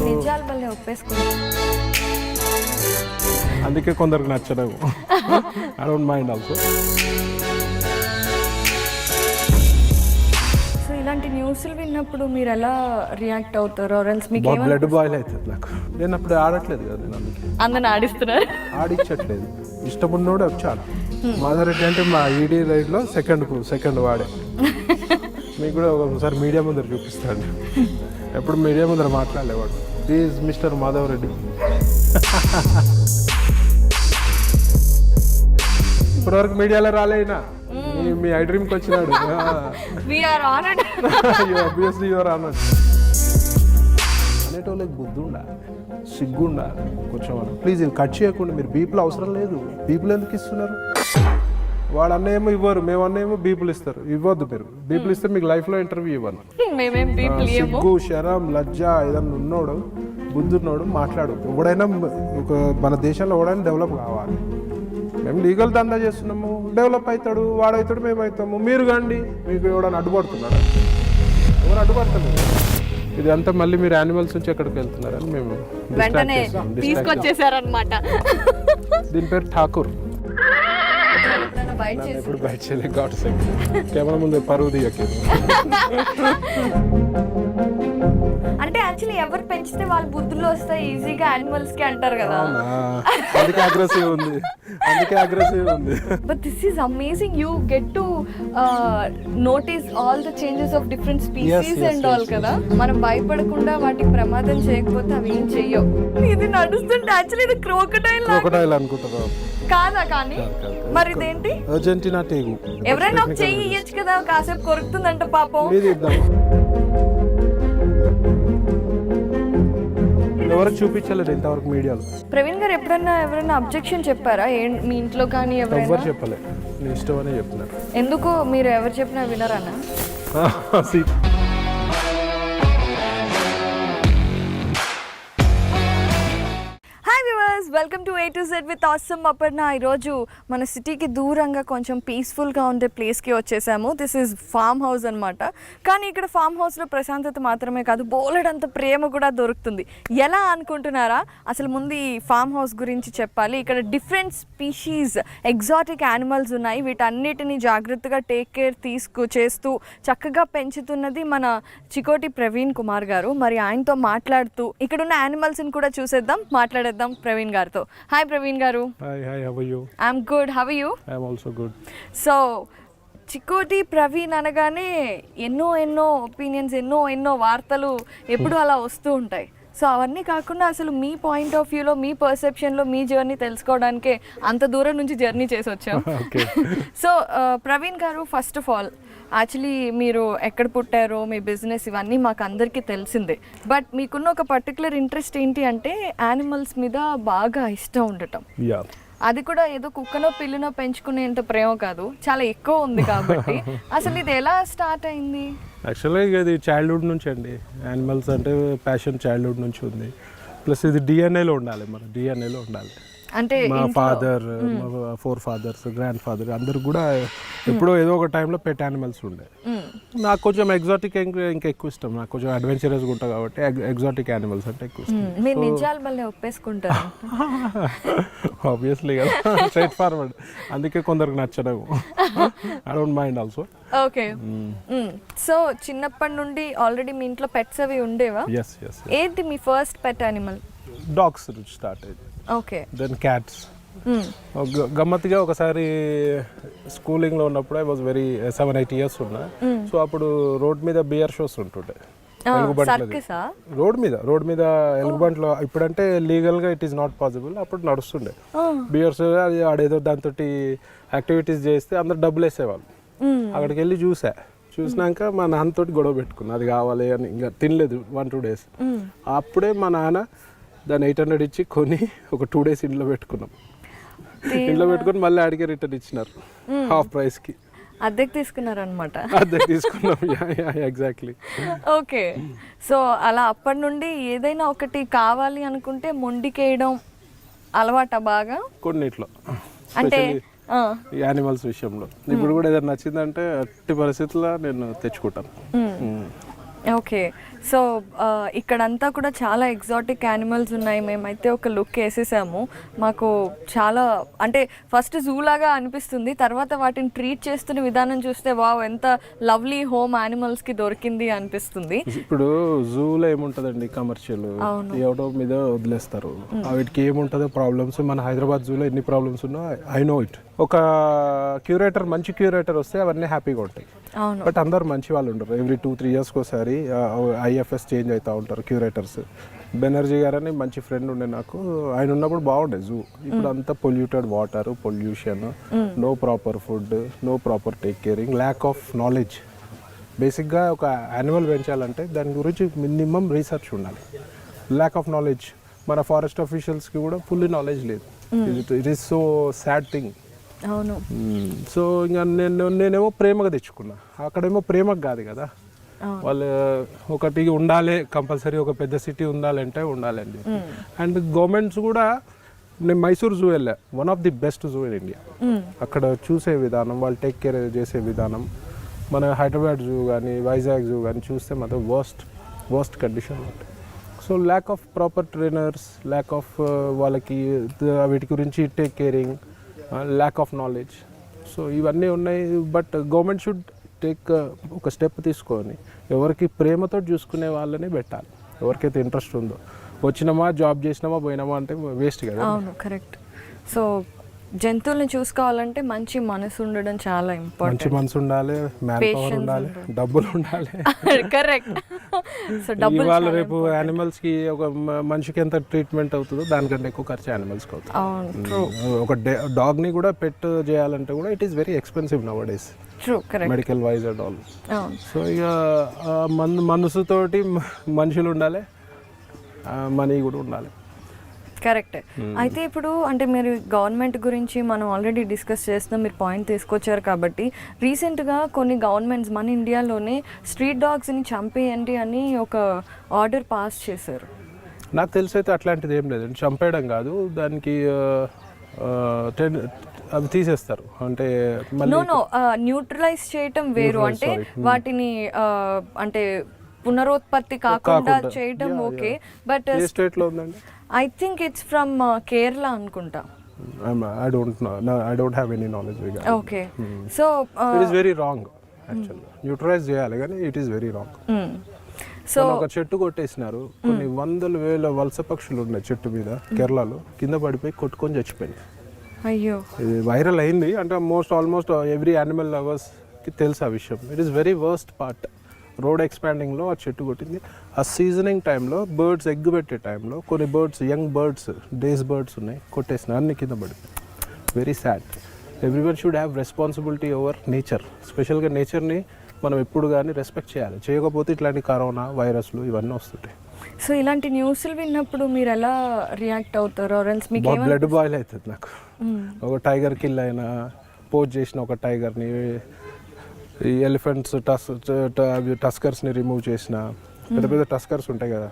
నిజాలు మళ్ళీ ఒప్పేసుకున్నాను. అందుకే కొందరికి నచ్చడం. I don't mind also. So ఇలాంటి న్యూస్లు విన్నప్పుడు మీరు ఎలా రియాక్ట్ అవుతారు? మీకు బ్లడ్ బాయిల్ అవుతుంది నాకు. నేను అప్పుడు ఆడట్లేదు కదా, నేను అందుకే అందరిని ఆడిస్తున్నారు. ఆడిచ్చట్లేదు. ఇష్టం ఉన్నోడే వచ్చాను. మాధవరెడ్డి అంటే మా ఈడీ రైడ్లో సెకండ్ వాడే. మీకు కూడా ఒకసారి మీడియా ముందర చూపిస్తాడు. ఎప్పుడు మీడియా ముందర మాట్లాడలేవాడు. Please mister Madhava Reddy. ఇప్పటివరకు మీడియాలో రాలేనా? మీ ఐ డ్రీమ్కి వచ్చినాడు. Obviously your honoured. అనేటోళ్ళకి బుద్ధి ఉండాలి, సిగ్గు ఉండాలి కొంచెం. ప్లీజ్ ఇది కట్ చేయకుండా. మీరు బీపులు అవసరం లేదు. బీపులు ఎందుకు ఇస్తున్నారు? వాడు అన్నేమో ఇవ్వరు, మేము అన్నేమో బీపులు ఇస్తారు. ఇవ్వద్దు. మీరు బీపులు ఇస్తే మీకు లైఫ్లో ఇంటర్వ్యూ ఇవ్వను. సిగ్గు, శరం, లజ్జ ఏదన్నా ఉన్నోడు, బుద్ధి ఉన్నోడు మాట్లాడు. ఎవడైనా ఒక మన దేశంలో ఎవడైనా డెవలప్ కావాలి. మేము లీగల్ దందా చేస్తున్నాము, డెవలప్ అవుతాడు, వాడవుతాడు, మేము అవుతాము. మీరు కండి. మీకు ఎవడైనా అడ్డుపడుతున్నాడు? ఎవరు అడ్డుపడుతున్నారు? ఇది అంతా మళ్ళీ మీరు యానిమల్స్ నుంచి ఎక్కడికి వెళ్తున్నారని మేము వెంటనే తీసుకొచ్చేసారనమాట. దీని పేరు ఠాకూర్. ఎప్పుడు బయట చేయలేదు. గాడ్ సెక్ కెమెరా ముందు పరువు తీయలేదు. అంటే యాక్చువల్లీ ఎవరు పెంచితే వాళ్ళ బుద్ధులు వస్తాయి ఈజీగా యానిమల్స్ కి అంటారు కదా. అందుకే అగ్రెసివ్ ఉంది. But this is amazing. You get to notice all the changes of different species and all కదా. మనం భయపడకుండా వాటికి ప్రమాదం చేయకపోతే అవి ఏం చెయ్యవు. ఇది నడుస్తుంటే యాక్చువల్లీ ఇది క్రోకడైల్ అనుకుంటారు కాదా? కానీ మరి ఇదేంటి? అర్జెంటీనా టేగు. ఎవరైనా ఒక చెయ్యి ఇయ్యచ్చు కదా, కాసేపు కొరుకుతుందంట పాపం. ఎవరు చూపించలేదు ఇంతవరకు మీడియాలో. ప్రవీణ్ గారు ఎవరైనా అబ్జెక్షన్ చెప్పారా మీ ఇంట్లో? కానీ ఎవరు చెప్పలే. నీ ఇష్టం అనే చెప్తున్నారు. ఎందుకు? మీరు ఎవరు చెప్పినా వినరన్నా? Welcome to A to Z with awesome Aparna. ఈరోజు మన సిటీకి దూరంగా కొంచెం పీస్ఫుల్గా ఉండే ప్లేస్కి వచ్చేసాము. దిస్ ఈజ్ ఫామ్ హౌస్ అనమాట. కానీ ఇక్కడ ఫామ్ హౌస్లో ప్రశాంతత మాత్రమే కాదు, బోలెడంత ప్రేమ కూడా దొరుకుతుంది. ఎలా అనుకుంటున్నారా? అసలు ముందు ఈ ఫామ్ హౌస్ గురించి చెప్పాలి. ఇక్కడ డిఫరెంట్ స్పీషీస్ ఎగ్జాటిక్ యానిమల్స్ ఉన్నాయి. వీటన్నిటిని జాగ్రత్తగా టేక్ కేర్ చేస్తూ చక్కగా పెంచుతున్నది మన చికోటి ప్రవీణ్ కుమార్ గారు. మరి ఆయనతో మాట్లాడుతూ ఇక్కడున్న యానిమల్స్ని కూడా చూసేద్దాం, మాట్లాడేద్దాం ప్రవీణ్ గారితో. Hi Praveen garu. Hi, how are you? I'm good, how are you? I'm also good. So Chikoti Praveen అనగానే ఎన్నో ఒపీనియన్స్, ఎన్నో వార్తలు ఎప్పుడు అలా వస్తూ ఉంటాయి. సో అవన్నీ కాకుండా అసలు మీ పాయింట్ ఆఫ్ వ్యూలో, మీ పర్సెప్షన్లో మీ జర్నీ తెలుసుకోవడానికే అంత దూరం నుంచి జర్నీ చేసి వచ్చాం. సో ప్రవీణ్ గారు, ఫస్ట్ ఆఫ్ ఆల్ యాక్చువల్లీ మీరు ఎక్కడ పుట్టారో, మీ బిజినెస్, ఇవన్నీ మాకు అందరికీ తెలిసిందే. బట్ మీకున్న ఒక పర్టికులర్ ఇంట్రెస్ట్ ఏంటి అంటే యానిమల్స్ మీద బాగా ఇష్టం ఉండటం. అది కూడా ఏదో కుక్కనో పిల్లినో పెంచుకునేంత ప్రేమ కాదు, చాలా ఎక్కువ ఉంది. కాబట్టి అసలు ఇది ఎలా స్టార్ట్ అయింది? యాక్చువల్గా ఇది చైల్డ్హుడ్ నుంచి అండి. యానిమల్స్ అంటే ప్యాషన్ చైల్డ్హుడ్ నుంచి ఉంది. ప్లస్ ఇది డిఎన్ఏలో ఉండాలి, మన డిఎన్ఏలో ఉండాలి. అంటే మా ఫాదర్, మా 4 fathers, గ్రాండ్ ఫాదర్ అందరు కూడా ఎప్పుడో ఏదో ఒక టైంలో పెట్ యానిమల్స్ ఉండే. నాకు కొంచెం ఎగ్జాటిక్ ఇంకా ఎక్కువ ఇష్టం. నాకు కొంచెం అడ్వెంచరస్గా ఉంటాయి కాబట్టి ఎగ్జాటిక్ యానిమల్స్ అంటే ఎక్కువ ఇష్టం. మీరు నిజాలు మళ్ళీ ఒప్పేసుకుంటారు ఆబ్వియస్లీ కదా, స్ట్రైట్ ఫార్వర్డ్. అందుకే కొందరికి నచ్చడం. I don't mind also. Okay. So చిన్నప్పటి నుండి ఆల్రెడీ మీ ఇంట్లో పెట్స్ అవి ఉండేవా? ఎస్. ఏంటి మీ ఫస్ట్ పెట్ యానిమల్? డాగ్స్ నుంచి స్టార్ట్ అయ్యింది. ఓకే. Then cats. గమ్మత్తుగా ఒకసారి స్కూలింగ్లో ఉన్నప్పుడు ఐ వాజ్ వెరీ 7-8 years ఉన్నా. సో అప్పుడు రోడ్ మీద బియర్ షోస్ ఉంటుండే. రోడ్ మీద ఎలుగుబంట్లో. ఇప్పుడంటే లీగల్గా ఇట్ ఈస్ నాట్ పాసిబుల్. అప్పుడు నడుస్తుండే బియర్స్. అది ఆడేదో దాంతో యాక్టివిటీస్ చేస్తే అందరు డబ్బులు వేసేవాళ్ళు. అక్కడికి వెళ్ళి చూసినాక మా నాన్నతోటి గొడవ పెట్టుకున్నా, అది కావాలి అని. ఇంకా తినలేదు 1-2 days. అప్పుడే మా నాన్న దాన్ని 800 ఇచ్చి కొని ఒక 2 days ఇంట్లో పెట్టుకున్నాం. ఇంట్లో పెట్టుకొని మళ్ళీ అడిగే రిటర్న్ ఇచ్చినారు హాఫ్ ప్రైస్కి. అద్దెకి తీసుకున్నారనమాట. అద్దెకి తీసుకున్నాం. ఎగ్జాక్ట్లీ. ఓకే. సో అలా అప్పటి నుండి ఏదైనా ఒకటి కావాలి అనుకుంటే మొండికేయడం అలవాట బాగా కొన్నిట్లో, అంటే యానిమల్స్ విషయంలో. ఇప్పుడు కూడా ఏదైనా నచ్చిందంటే అట్టి పరిస్థితుల్లో నేను తెచ్చుకుంటాను. ఓకే, సో ఇక్కడంతా కూడా చాలా ఎగ్జాటిక్ యానిమల్స్ ఉన్నాయి. మేమైతే ఒక లుక్ వేసేసాము. మాకు చాలా అంటే ఫస్ట్ జూ లాగా అనిపిస్తుంది, తర్వాత వాటిని ట్రీట్ చేస్తున్న విధానం చూస్తే వావ్ ఎంత లవ్లీ హోమ్ యానిమల్స్కి దొరికింది అనిపిస్తుంది. ఇప్పుడు జూలో ఏముంటుందండి, కమర్షియల్ ఎవడో మీద వదిలేస్తారు. వీటికి ఏముంటుందో ప్రాబ్లమ్స్. మన హైదరాబాద్ జూలో ఎన్ని ప్రాబ్లమ్స్ ఉన్నా ఐ నో ఇట్. ఒక క్యూరేటర్, మంచి క్యూరేటర్ వస్తే అవన్నీ హ్యాపీగా ఉంటాయి. బట్ అందరు మంచి వాళ్ళు ఉండరు. ఎవ్రీ 2-3 ఇయర్స్కి ఒకసారి ఐఎఫ్ఎస్ చేంజ్ అవుతూ ఉంటారు క్యూరేటర్స్. బెనర్జీ గారు అని మంచి ఫ్రెండ్ ఉండే నాకు, ఆయన ఉన్నప్పుడు బాగుండే జూ. ఇప్పుడు అంతా polluted water, pollution, no proper food, no proper take caring, lack of knowledge. బేసిక్గా ఒక యానిమల్ పెంచాలంటే దాని గురించి మినిమం రీసెర్చ్ ఉండాలి. Lack of knowledge. మన ఫారెస్ట్ ఆఫీషియల్స్కి కూడా ఫుల్లీ నాలెడ్జ్ లేదు. It is so sad thing. అవును. సో ఇంకా నేనేమో ప్రేమగా తెచ్చుకున్నా, అక్కడేమో ప్రేమకు కాదు కదా. వాళ్ళు ఒకటి ఉండాలి కంపల్సరీ, ఒక పెద్ద సిటీ ఉండాలంటే ఉండాలండి. అండ్ గవర్నమెంట్స్ కూడా, నేను మైసూర్ జూ వెళ్ళా, one of the best zoo in India. అక్కడ చూసే విధానం, వాళ్ళు టేక్ కేర్ చేసే విధానం. మన హైదరాబాద్ జూ కానీ వైజాగ్ జూ కానీ చూస్తే మాత్రం వర్స్ట్ కండిషన్ ఉంటుంది. So lack of proper trainers, lack of వాళ్ళకి వీటి గురించి take caring, lack of knowledge. So ఇవన్నీ ఉన్నాయి. బట్ గవర్నమెంట్ షుడ్ టేక్ ఒక స్టెప్ తీసుకొని ఎవరికి ప్రేమతో చూసుకునే వాళ్ళని పెట్టాలి. ఎవరికైతే ఇంట్రెస్ట్ ఉందో, వచ్చినామా జాబ్ చేసినామా పోయినామా అంటే వేస్ట్ కదా. అవును, కరెక్ట్. సో జంతువుల్ని చూసుకోవాలంటే మంచి మనసు ఉండడం చాలా ఇంపార్టెంట్. మంచి మనసు ఉండాలి, మ్యాన్ పవర్ ఉండాలి, డబ్బులు ఉండాలి. కరెక్ట్. సో డబ్బులు ఇవాళ రేపు యానిమల్స్ కి ఒక మనిషికి ఎంత ట్రీట్మెంట్ అవుతుందో దానికంటే ఎక్కువ ఖర్చు యానిమల్స్ కి అవుతుంది. ఒక డాగ్ ని కూడా పెట్ చేయాలంటే కూడా it is very expensive now days, medical wise and all. So ఇక మనసుతోటి మనుషులు ఉండాలి, మనీ కూడా ఉండాలి. కరెక్ట్. అయితే ఇప్పుడు అంటే మీరు గవర్నమెంట్ గురించి మనం ఆల్రెడీ డిస్కస్ చేస్తున్నాం, మీరు పాయింట్ తీసుకొచ్చారు కాబట్టి రీసెంట్గా కొన్ని గవర్నమెంట్స్ మన ఇండియాలోనే స్ట్రీట్ డాగ్స్ని చంపేయండి అని ఒక ఆర్డర్ పాస్ చేశారు. నాకు తెలిసి అయితే అట్లాంటిది ఏం లేదండి, చంపేయడం కాదు, దానికి అవి తీసేస్తారు. అంటే న్యూట్రలైజ్ చేయటం వేరు, అంటే వాటిని అంటే పునరుత్పత్తి కాకుండా చేయటం ఓకే. బట్ ఏ స్టేట్ లో ఉందండి? I think it's from Kerala అనుకుంటా. I don't know. No, I don't have any knowledge regarding. Okay. So it is very wrong actually. Neutralize చేయాలి కానీ it is very wrong. So ఒక చెట్టు కొట్టేసినారు, కొన్ని వందల వేల వలస పక్షులు ఉన్నాయి చెట్టు మీద కేరళలో, కింద పడిపోయి కొట్టుకొని చచ్చిపోయినాయి. అయ్యో, ఇది వైరల్ అయింది. అంటే ఆల్మోస్ట్ ఎవ్రీ యానిమల్ లవర్స్ కి తెలుసు ఆ విషయం. It is very worst part. Road ఎక్స్పాండింగ్లో ఆ చెట్టు కొట్టింది. ఆ సీజనింగ్ టైంలో బర్డ్స్ ఎగ్ పెట్టే టైంలో కొన్ని birds, young birds, days birds ఉన్నాయి, కొట్టేసిన అన్ని కింద పడిపోయి. Very sad. Everyone should have responsibility over nature. స్పెషల్గా నేచర్ని మనం ఎప్పుడు కానీ రెస్పెక్ట్ చేయాలి. చేయకపోతే ఇట్లాంటి కరోనా వైరస్లు ఇవన్నీ వస్తుంటాయి. సో ఇలాంటి న్యూస్లు విన్నప్పుడు మీరు ఎలా రియాక్ట్ అవుతారు? బ్లడ్ బాయిల్ అవుతుంది నాకు. ఒక టైగర్ కిల్ అయినా, పోజ్ చేసిన ఒక టైగర్ని, ఈ ఎలిఫెంట్స్ టస్కర్స్ని రిమూవ్ చేసిన, పెద్ద పెద్ద టస్కర్స్ ఉంటాయి కదా,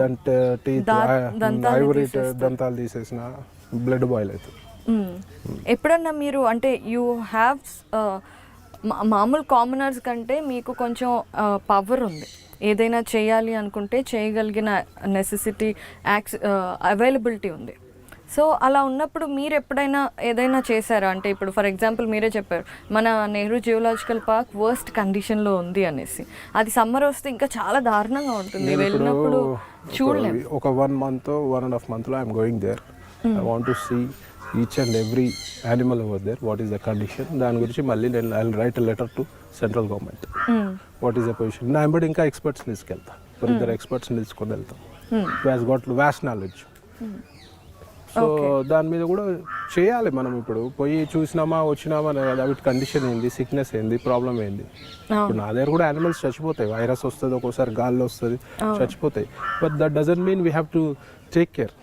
దాని టీత్, ఐవరీ దంతాలు తీసేసిన, బ్లడ్ బాయిల్ అవుతుంది. ఎప్పుడన్నా మీరు అంటే యూ హ్యావ్ మామూలు కామనర్స్ కంటే మీకు కొంచెం పవర్ ఉంది, ఏదైనా చేయాలి అనుకుంటే చేయగలిగిన నెసెసిటీ, అవైలబిలిటీ ఉంది. సో అలా ఉన్నప్పుడు మీరు ఎప్పుడైనా ఏదైనా చేశారా? అంటే ఇప్పుడు ఫర్ ఎగ్జాంపుల్ మీరే చెప్పారు మన నెహ్రూ జియోలాజికల్ పార్క్ వర్స్ట్ కండిషన్లో ఉంది అనేసి. అది సమ్మర్ వస్తే ఇంకా చాలా దారుణంగా ఉంటుంది, వెళ్ళినప్పుడు చూడలేము. ఒక 1 month, 1.5 months I'm going there. I want to see each and every animal over there, what is the condition. దాని గురించి మళ్ళీ నేను I will write a letter to central government, what is the position. నా ఎంబడి ఇంకా ఎక్స్పర్ట్స్ని తీసుకెళ్తాను, ఇద్దరు ఎక్స్పర్ట్స్ని తీసుకొని వెళ్తాం, who has got vast knowledge. So దాని మీద కూడా చేయాలి మనం. ఇప్పుడు పోయి చూసినామా వచ్చినామా కదా, వీటి కండిషన్ ఏంది, సిక్నెస్ ఏంది, ప్రాబ్లం ఏంది. ఇప్పుడు నా దగ్గర కూడా యానిమల్స్ చచ్చిపోతాయి, వైరస్ వస్తుంది, ఒక్కోసారి గాల్లో వస్తుంది, చచ్చిపోతాయి. But that doesn't mean we have to take care.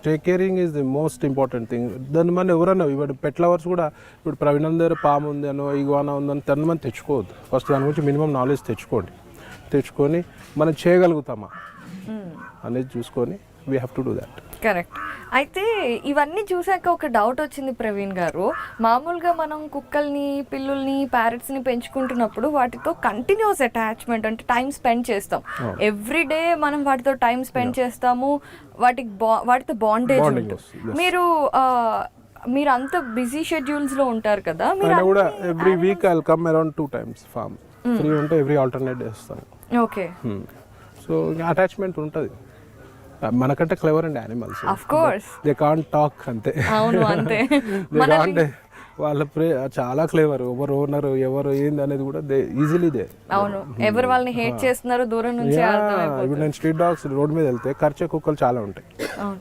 Take caring is the most important thing. దాని మన ఎవరన్నా ఇప్పుడు పెట్ లవర్స్ కూడా, ఇప్పుడు ప్రవీణ్ దగ్గర పాము ఉంది అనో ఇగువానా ఉందని తన తెచ్చుకోవద్దు. ఫస్ట్ దాని గురించి మినిమం నాలెడ్జ్ తెచ్చుకోండి. తెచ్చుకొని మనం చేయగలుగుతామా, అనేది చూసుకొని we have to do that. Correct. అయితే ఇవన్నీ చూసాక ఒక డౌట్ వచ్చింది ప్రవీణ్ గారు. మామూలుగా మనం కుక్కల్ని, పిల్లుల్ని, ప్యారెట్స్ని పెంచుకుంటున్నప్పుడు వాటితో కంటిన్యూస్ అటాచ్మెంట్ అంటే టైం స్పెండ్ చేస్తాం. ఎవ్రీడే మనం వాటితో టైం స్పెండ్ చేస్తాము, వాటితో బాండేజ్ ఉంటుంది. మీరు అంత బిజీ షెడ్యూల్స్లో ఉంటారు కదా, మీరు కూడా every week I come around 2 times farm. Free ఉంటే ఎవ్రీ ఆల్టర్నేట్ డే వస్తాను. ఓకే. సో అటాచ్మెంట్ ఉంటుంది. మనకంటే క్లెవర్ అండి animals. Of course they can't talk అంతే. అవును అంతే. వాళ్ళ చాలా క్లేవర్. ఎవరు ఓనర్ ఎవరు ఏంది అనేది కూడా దే ఈజీలీ దే. అవును, ఎవరు వాళ్ళని హేట్ చేస్తున్నారు దూరం నుంచి. ఇప్పుడు నేను స్ట్రీట్ డాగ్స్ రోడ్ మీద వెళ్తే కరిచే కుక్కలు చాలా ఉంటాయి.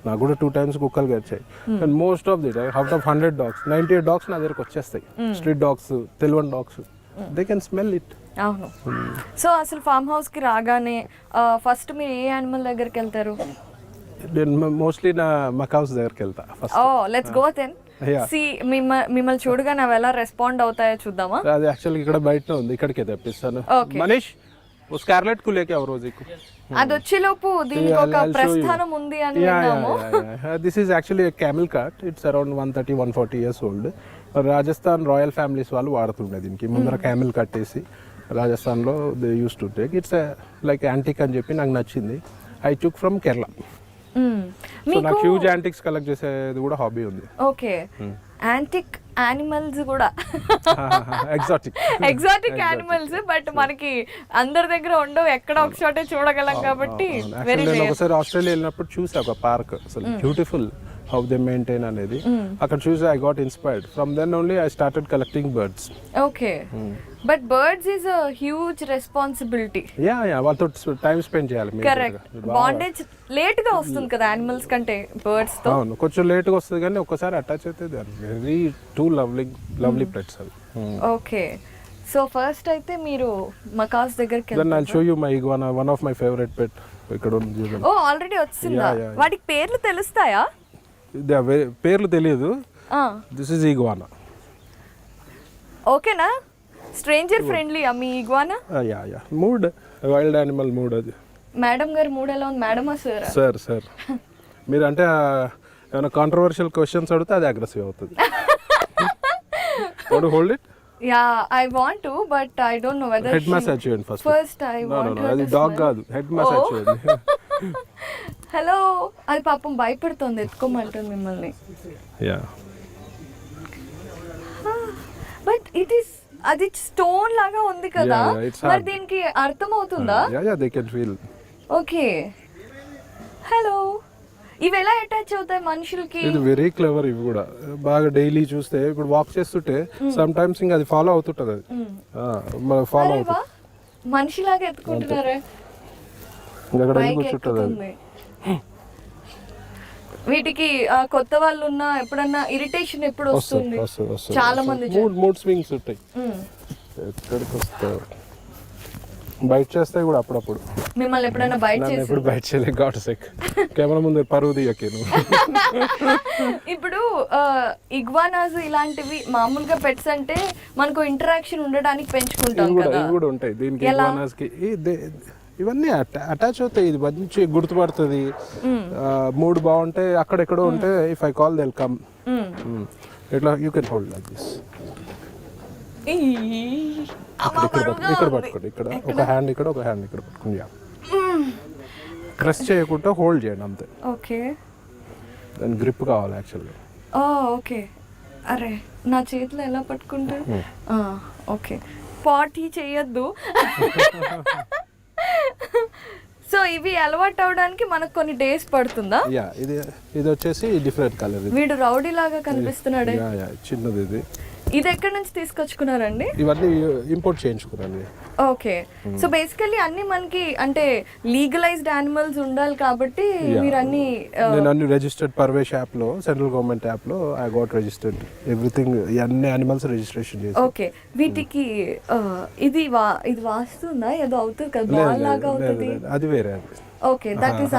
నాకు కూడా 2 times కుక్కలు కరిచాయి. And most of the out of 100 dogs 98 dogs నా దగ్గరకు వచ్చేస్తాయి. స్ట్రీట్ డాగ్స్, తెలివన్ dogs, they can smell it. అవును. సో అసలు ఫార్మ్ హౌస్ కి రాగానే ఫస్ట్ మీరు ఏ యానిమల్ దగ్గరికి వెళ్తారు? మోస్ట్లీ నా మకావ్స్ దగ్గరికి వెళ్తా first. Oh let's go then. See మిమ్మల్ని చూడగానే అవి ఎలా రెస్పాండ్ అవుతాయో చూద్దామా? అది యాక్చువల్లీ ఇక్కడ బయట ఉంది, ఇక్కడికే తెప్పిస్తాను. మనీష్ స్కార్లెట్ కు లేకే ఆ రోజు అది వచ్చేలోపు దీనికి ఒక ప్రస్థానం ఉంది అని విన్నాము. This is actually camel cart. It's around 130-140 years old. Rajasthan royal families వాళ్ళు వాడుతుండే దీనికి. ముందర క్యామెల్ కట్టేసి రాజస్థాన్లో they use to take. It's like antique అని చెప్పి నాకు నచ్చింది. I took from Kerala. So నాకు హ్యూజ్ యాంటిక్స్ కలెక్ట్ చేసేది కూడా హాబీ ఉంది. ఓకే. యాంటిక్ యానిమల్స్ కూడా ఎగ్జాటిక్ యానిమల్స్, బట్ మనకి అందరి దగ్గర ఉండవు, ఎక్కడ ఒక చోటే చూడగలం కాబట్టి. ఒకసారి ఆస్ట్రేలియా వెళ్ళినప్పుడు చూసా ఒక పార్క్, అసలు బ్యూటిఫుల్ హౌ దే మెయింటైన్ అనేది. అక్కడ చూసి I got inspired. From then only I started collecting birds. Okay. But birds is a huge responsibility. Yeah వాళ్ళతో టైం స్పెండ్ చేయాలి. కరెక్ట్. బాండేజ్ లేట్ గా వస్తుంది కదా యానిమల్స్ కంటే బర్డ్స్ తో. అవును, కొంచెం లేట్ గా వస్తుంది కానీ ఒక్కసారి అటాచ్ అయితే వెరీ టూ లవ్లీ పెట్స్ అవి. ఓకే. సో ఫస్ట్ అయితే మీరు మకాస్ దగ్గరికి వెళ్తారు. Then I show you my iguana, one of my favourite pet. ఇక్కడ ఉంది చూడండి. ఓ ఆల్రెడీ వచ్చిందా? వాటికి పేర్లు తెలుస్తాయా? పేర్లు తెలియదు. This is iguana. ఓకేనా? స్ట్రేంజర్ ఫ్రెండ్లీ మీ iguana? Yeah mood wild animal mood అది. మేడం గారి మూడ్ ఎలా ఉంది? మేడమా సార్? సార్ మీరు అంటే ఏమైనా కాంట్రవర్షియల్ క్వశ్చన్స్ అడిగితే అది అగ్రెసివ్ అవుతుంది. What hold it? Yeah I want to, but I don't know whether. Head massage చేయండి ఫస్ట్. I want. నో అది డాగ్ కాదు, హెడ్ మసాజ్ చేయండి. హలో, అది పాపం భయపడుతుంది, ఎత్తుకోమంటుంది మిమ్మల్ని. యా బట్ ఇట్ ఇస్ అది స్టోన్ లాగా ఉంది కదా, మరి దీనికి అర్థం అవుతుందా? Yeah they can feel. Okay. Hello, ఇవి ఎలా అటాచ్ అవుతాయి మనుషులకి? ఇది వెరీ క్లెవర్. ఇవి కూడా బాగా డైలీ చూస్తే ఇప్పుడు వాక్ చేస్తుంటే సమ్ టైమ్స్ ఇంకా అది ఫాలో అవుతుంటది. అది మనం ఫాలో అవుతుంది. మనిషిలాగా ఎత్తుకుంటున్నారే. ఇంకా అక్కడ కూర్చుంటది. వీటికి కొత్త వాళ్ళు ఉన్నా ఎప్పుడన్నా ఇరిటేషన్ ఎప్పుడు వస్తుంది? చాలా మంది మూడ్ స్వింగ్స్ ఉంటాయి. ఎక్కడికి వస్తారు, బైట్ చేస్తాయి కూడా అప్పుడప్పుడు. మిమ్మల్ని ఎప్పుడైనా బైట్ చేసి? ఎప్పుడు బైట్ చేయలేదు. గాట్ సెక్ కెమెరా ముందు పరువు తీయకే. ఇప్పుడు ఇగ్వానాస్ ఇలాంటివి మామూలుగా పెట్స్ అంటే మనకు ఇంటరాక్షన్ ఉండడానికి పెంచుకుంటాం కదా. ఇవి కూడా ఉంటాయి దీనికి. ఇగ్వానాస్ కి ఇవన్నీ అటాచ్ అవుతాయి. ఇది మంచి గుర్తుపడుతుంది. మూడ్ బాగుంటే అక్కడెక్కడో ఉంటే if I call they will come. ఇట్లా you can hold like this. ఇక్కడ పట్టుకోండి. ఇక్కడ ఒక హ్యాండ్ ఇక్కడ, ఒక హ్యాండ్ ఇక్కడ పట్టుకుని ప్రెస్ చేయకుండా హోల్డ్ చేయండి అంతే. ఓకే. దాని గ్రిప్ కావాలి యాక్చువల్గా. ఓకే. అరే నా చేతిలో ఎలా పట్టుకుంటారు? ఓకే. పార్టీ చేయొద్దు. సో ఇవి అలవాటు అవడానికి మనకు కొన్ని డేస్ పడుతుందా? యా ఇది వచ్చేసి డిఫరెంట్ కలర్. వీడు రౌడీ లాగా కనిపిస్తున్నాడు. చిన్నది ఇది. ఇది ఎక్కడి నుంచి తీసుకొచ్చుకున్నారండి? ఇవన్నీ ఇంపోర్ట్ చేయించుకున్నాను. ఓకే. సో బేసికల్లీ అన్ని మనకి అంటే లీగలైజ్డ్ యానిమల్స్ ఉండాలి కాబట్టి మీరు అన్ని. నేను అన్ని రిజిస్టర్డ్ పర్వేష్ యాప్ లో, సెంట్రల్ గవర్నమెంట్ యాప్ లో ఐ గాట్ రిజిస్టర్డ్ ఎవ్రీథింగ్. అన్ని యానిమల్స్ రిజిస్ట్రేషన్ చేసి. ఓకే. వీటికి ఇది వాస్తుందా? ఏదో అవుతుంది కదా, బాల్ లాగా అవుతుంది. అది వేరే. ఓకే. That is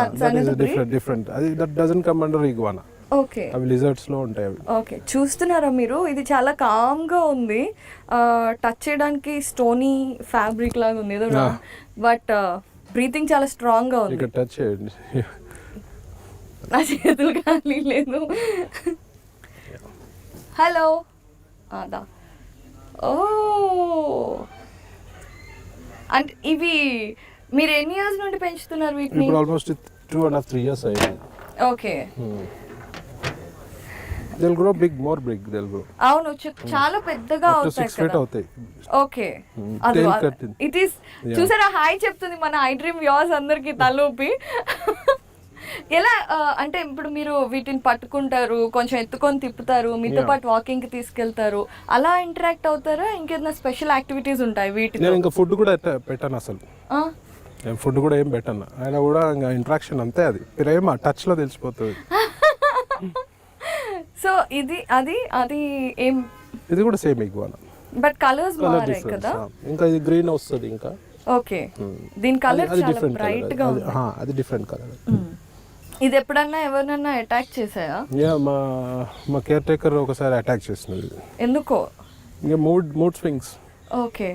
different. అది that doesn't come under iguana. Okay. అవి లిజర్డ్స్ లో ఉంటాయి అవి. ఓకే. చూస్తున్నారా మీరు? ఇది చాలా కామ్ గా ఉంది. టచ్ చేయడానికి స్టోనీ ఫ్యాబ్రిక్ లాగా ఉంది ఏదో, బట్ బ్రీతింగ్ చాలా స్ట్రాంగ్ గా ఉంది. ఇక్కడ టచ్ చేయండి. నా చేతులు ఖాళీ లేదు. హలో అదా. ఓ అంటే ఇవి మీరు ఎన్ని ఇయర్స్ నుండి పెంచుతున్నారు వీటిని? ఇప్పుడు ఆల్మోస్ట్ 2.5-3 years అయ్యింది. Okay. They'll grow big, more big they'll grow. అవును, చాలా పెద్దగా Up to అవుతాయి 6 feet కదా. అవుతాయి. Okay. Tail curtain. It is చూసారా, హాయ్ చెప్తుంది మన ఐ డ్రీమ్ వ్యూవర్స్ అందరికి తలూపి. ఎలా అంటే ఇప్పుడు మీరు వీటిని పట్టుకుంటారు, కొంచెం ఎత్తుకొని తిప్పుతారు, మీతో పాటు వాకింగ్ కి తీసుకెళ్తారు, అలా ఇంటరాక్ట్ అవుతారా? ఇంకేదైనా స్పెషల్ యాక్టివిటీస్ ఉంటాయి వీటితో? నేను ఇంకా ఫుడ్ కూడా పెట్టాను అసలు. నేను ఫుడ్ కూడా ఏం పెట్టాను. ఆయన కూడా ఇంకా ఇంట్రాక్షన్ అంతే, అది ప్రేమ టచ్ లో తెలిసిపోతుంది. సో ఇది అది అది ఏం? ఇది కూడా సేమ్ ఇగ్వానా, బట్ కలర్స్ మారాయి కదా. ఇంకా ఇది గ్రీన్ వస్తుంది ఇంకా. ఓకే. దీని కలర్ చాలా బ్రైట్ గా ఉంది. అది డిఫరెంట్ కలర్. ఇది ఎప్పుడన్నా ఎవరినన్నా అటాక్ చేసాయా? మా కేర్ టేకర్ ఒకసారి అటాక్ చేసినది. ఎందుకో? ఇంకా మూడ్ స్వింగ్స్. ఓకే.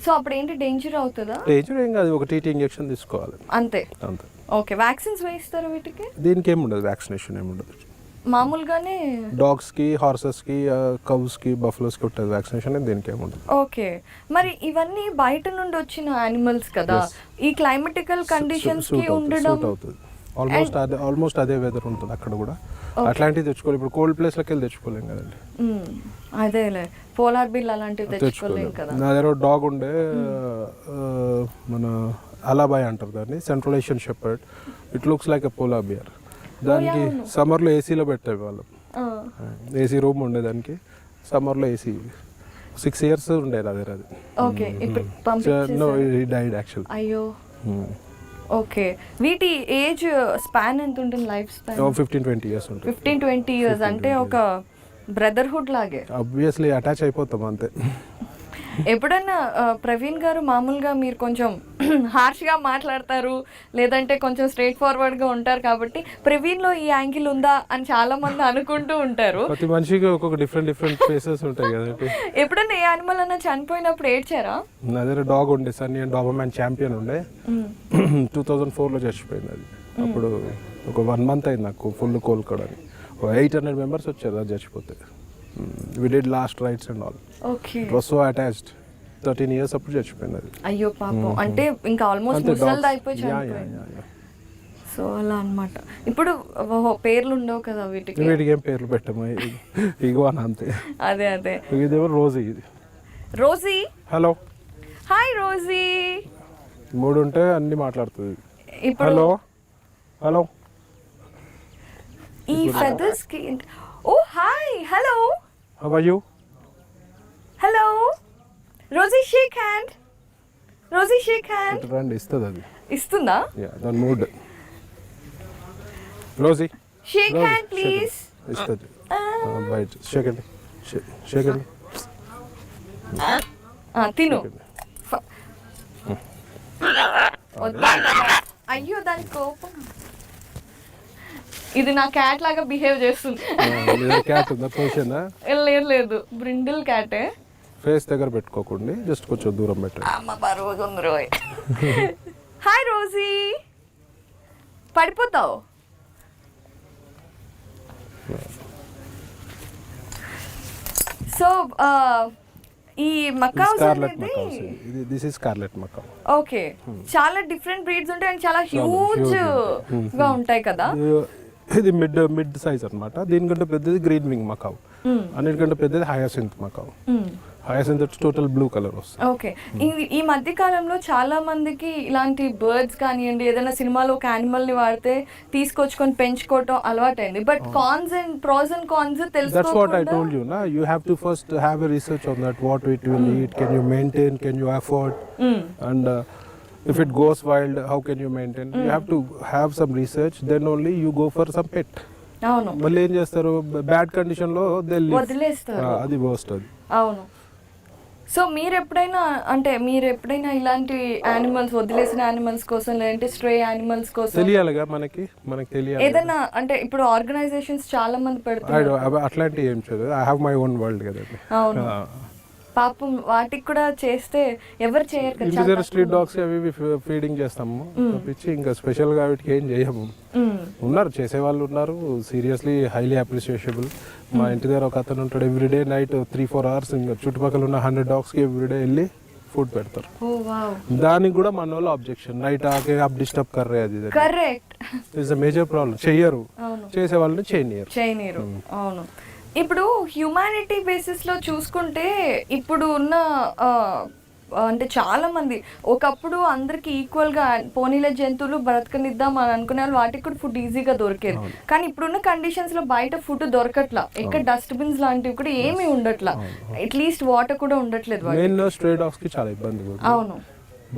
సో అప్పుడు ఏంటి, డేంజర్ అవుతుందా? డేంజర్ ఏం కాదు, ఒక టీటీ ఇంజెక్షన్ తీసుకోవాలి అంతే. అంతే. ఓకే. వ్యాక్సిన్స్ వేయిస్తారా వీటికి? దీనికి ఏమి ఉండదు, వ్యాక్సినేషన్ ఏమి ఉండదు. మామూలుగానే డాగ్స్ కి, హార్సెస్ కి, కౌస్ కి, బఫలోస్ కి ఉంటుంది వ్యాక్సినేషన్, దీనికి ఏమి ఉండదు. ఓకే. మరి ఇవన్నీ బయట నుండి వచ్చిన యానిమల్స్ కదా, ఈ క్లైమటికల్ కండిషన్స్ కి ఉండడం అవుతుంది. ఆల్మోస్ట్ అదే వెదర్ ఉంటుంది అక్కడ కూడా. అట్లాంటివి తెచ్చుకోవాలి. ఇప్పుడు కోల్డ్ ప్లేస్ లకి వెళ్ళి తెచ్చుకోలేం కదండి. అదేలే, పోలార్ బిల్ అలాంటివి తెచ్చుకోలేం కదా. నా దగ్గర డాగ్ ఉండే, మన అలాబాయ్ అంటారు దాన్ని, central Asian shepherd. It looks like a polar beer. దానికి సమ్మర్లో ఏసీలో పెట్టే వాళ్ళం. ఏసీ రూమ్ ఉండే దానికి, సమ్మర్లో ఏసీ 6 years ఉండే నా దగ్గర అది. ఓకే. ఇప్పుడు పంపించేసారు? Died actual. అయ్యో. ఓకే. వీటి ఏజ్ స్పాన్ ఎంత ఉంటుంది, లైఫ్ స్పాన్? 15-20 years ఉంటుంది. 15-20 years అంటే ఒక బ్రదర్హుడ్ లాగే. ఆబ్వియస్లీ అటాచ్ అయిపోతాం అంతే. ఎప్పుడన్నా ప్రవీణ్ గారు మామూలుగా మీరు కొంచెం హార్ష్గా మాట్లాడతారు, లేదంటే కొంచెం స్ట్రైట్ ఫార్వర్డ్గా ఉంటారు కాబట్టి ప్రవీణ్లో ఈ యాంగిల్ ఉందా అని చాలా మంది అనుకుంటూ ఉంటారు. ప్రతి మనిషికి ఒక్కొక్క డిఫరెంట్ ఫేసెస్ ఉంటాయి కదండి. ఎప్పుడన్నా ఏ యానిమల్ అన్నా చనిపోయినప్పుడు ఏడ్చారా? నా దగ్గర డాగ్ ఉండే, సన్నీ అండ్ డాబర్మ్యాన్ ఛాంపియన్ ఉండే. 2004లో చచ్చిపోయింది అది. అప్పుడు ఒక 1 month అయింది నాకు ఫుల్ కోలుకోవడానికి. 800 members వచ్చారు అది చచ్చిపోతే. We did last rites and all. Okay. It was so attached. 13 years అప్పుడు చచ్చిపోయింది అది. అయ్యో పాపం. అంటే ఇంకా ఆల్మోస్ట్ ముసల్ది అయిపోయి చనిపోయింది. సో అలా అన్నమాట. ఇప్పుడు పేర్లు ఉండవు కదా వీటికి? వీటికి ఏం పేర్లు పెట్టము, ఇగువానా అంతే. అదే అదే. ఇదేమో రోజీ. ఇది రోజీ. హలో. Hi Rosie. 3 ఉంటే అన్ని మాట్లాడుతుంది. ఇప్పుడు హలో హలో. ఈ ఫెదర్స్ కి. Oh hi. Hello. How are you? Hello. Rosie shake hand. Rosie shake hand. రండి, ఇస్తుంది అది. ఇస్తుందా? యా, దాని మూడ్. Rosie shake hand please. ఇస్తుంది. బయట షేకండి, షేకండి. తిను. అయ్యో దాని కోపం. ఇది నా క్యాట్ లాగా బిహేవ్ చేస్తుంది. క్యాట్ ఉందా? పొజిషన్ లేదు లేదు, బ్రిండిల్ క్యాటే. ఫేస్ దగ్గర పెట్టుకోకండి, జస్ట్ కొంచెం దూరం పెట్టండి. అమ్మ బరువుగా ఉంది రోయ్. Hi Rosie. పడిపోతావు. సో ఈ మకావ్స్ అనేది this is scarlet macaw. Okay. చాలా డిఫరెంట్ బ్రీడ్స్ ఉంటాయి అండ్ చాలా హ్యూజ్ గా ఉంటాయి కదా. ఇది మిడ్ సైజ్ అన్నమాట. దీనికంటే పెద్దది గ్రీన్ వింగ్ మకావ్, అన్నిటికంటే పెద్దది hyacinth Macau. Hyacinth total blue colour వస్తుంది. ఓకే. ఈ మధ్య కాలంలో చాలా మందికి ఇలాంటి బర్డ్స్ కానివ్వండి, ఏదైనా సినిమాలో ఒక యానిమల్ ని వాడితే తీసుకొచ్చుకొని పెంచుకోవటం అలవాటైంది. But cons and pros and cons తెలుసుకోకుండా. That's what I told you, na. You have to first have a research on that. What it will eat, can you maintain, can you afford, and if it goes wild, how can you maintain? You have to have some research, then only you go for some pet. అవును. మళ్ళీ ఏం చేస్తారు, bad condition లో వదిలేస్తారు. అది worst అది. అవును. So మీరు ఎప్పుడైనా ఇలాంటి యానిమల్స్, వదిలేసిన యానిమల్స్ కోసం లేదంటే స్ట్రే యానిమల్స్ కోసం తెలియాలిగా మనకి తెలియాలి. ఏదైనా అంటే ఇప్పుడు ఆర్గనైజేషన్స్ చాలా మంది పెడుతున్నారు. అట్లాంటి ఏం చేయదు. I have my own world కదండి. అవును. పాపం వాటికి కూడా చేస్తే ఎవరు చేయరు కదా, ఇంటి చాలా దగ్గర స్ట్రీట్ తక్కువ. డాగ్స్ అవి ఇవి ఫీడింగ్ చేస్తాము తప్పించి ఇంకా స్పెషల్గా వీటికి ఏం చేయము. ఉన్నారు చేసేవాళ్ళు ఉన్నారు, సీరియస్లీ హైలీ అప్రిషియేషబుల్. మా ఇంటి దగ్గర ఒక అతను ఉంటాడు, ఎవ్రీడే నైట్ 3-4 hours ఇంకా చుట్టుపక్కల ఉన్న 100 dogsకి ఎవ్రీడే వెళ్ళి ఫుడ్ పెడతారు. ఓ వావ్, దానికి కూడా మన వాళ్ళు అబ్జెక్షన్, నైట్ ఆకే आप డిస్టర్బ్ कर रहे అది correct. It's a major problem. చెయ్యరు, అవును, చేసే వాళ్ళని చేయనీరు. అవును. ఇప్పుడు హ్యూమానిటీ బేసిస్ లో చూసుకుంటే ఇప్పుడు ఉన్న అంటే చాలా మంది ఒకప్పుడు అందరికి ఈక్వల్ గా పోనీల జంతువులు బ్రతకనిద్దాం అని అనుకునే వాళ్ళు, వాటికి కూడా ఫుడ్ ఈజీగా దొరికేది. కానీ ఇప్పుడున్న కండిషన్స్ లో బయట ఫుడ్ దొరకట్లా, ఎక్కడ డస్ట్బిన్స్ లాంటివి కూడా ఏమీ ఉండట్లా, అట్లీస్ట్ వాటర్ కూడా ఉండట్లేదు వాటికి. మెయిన్ స్ట్రే డాగ్స్ కి చాలా ఇబ్బంది ఉంది. అవును,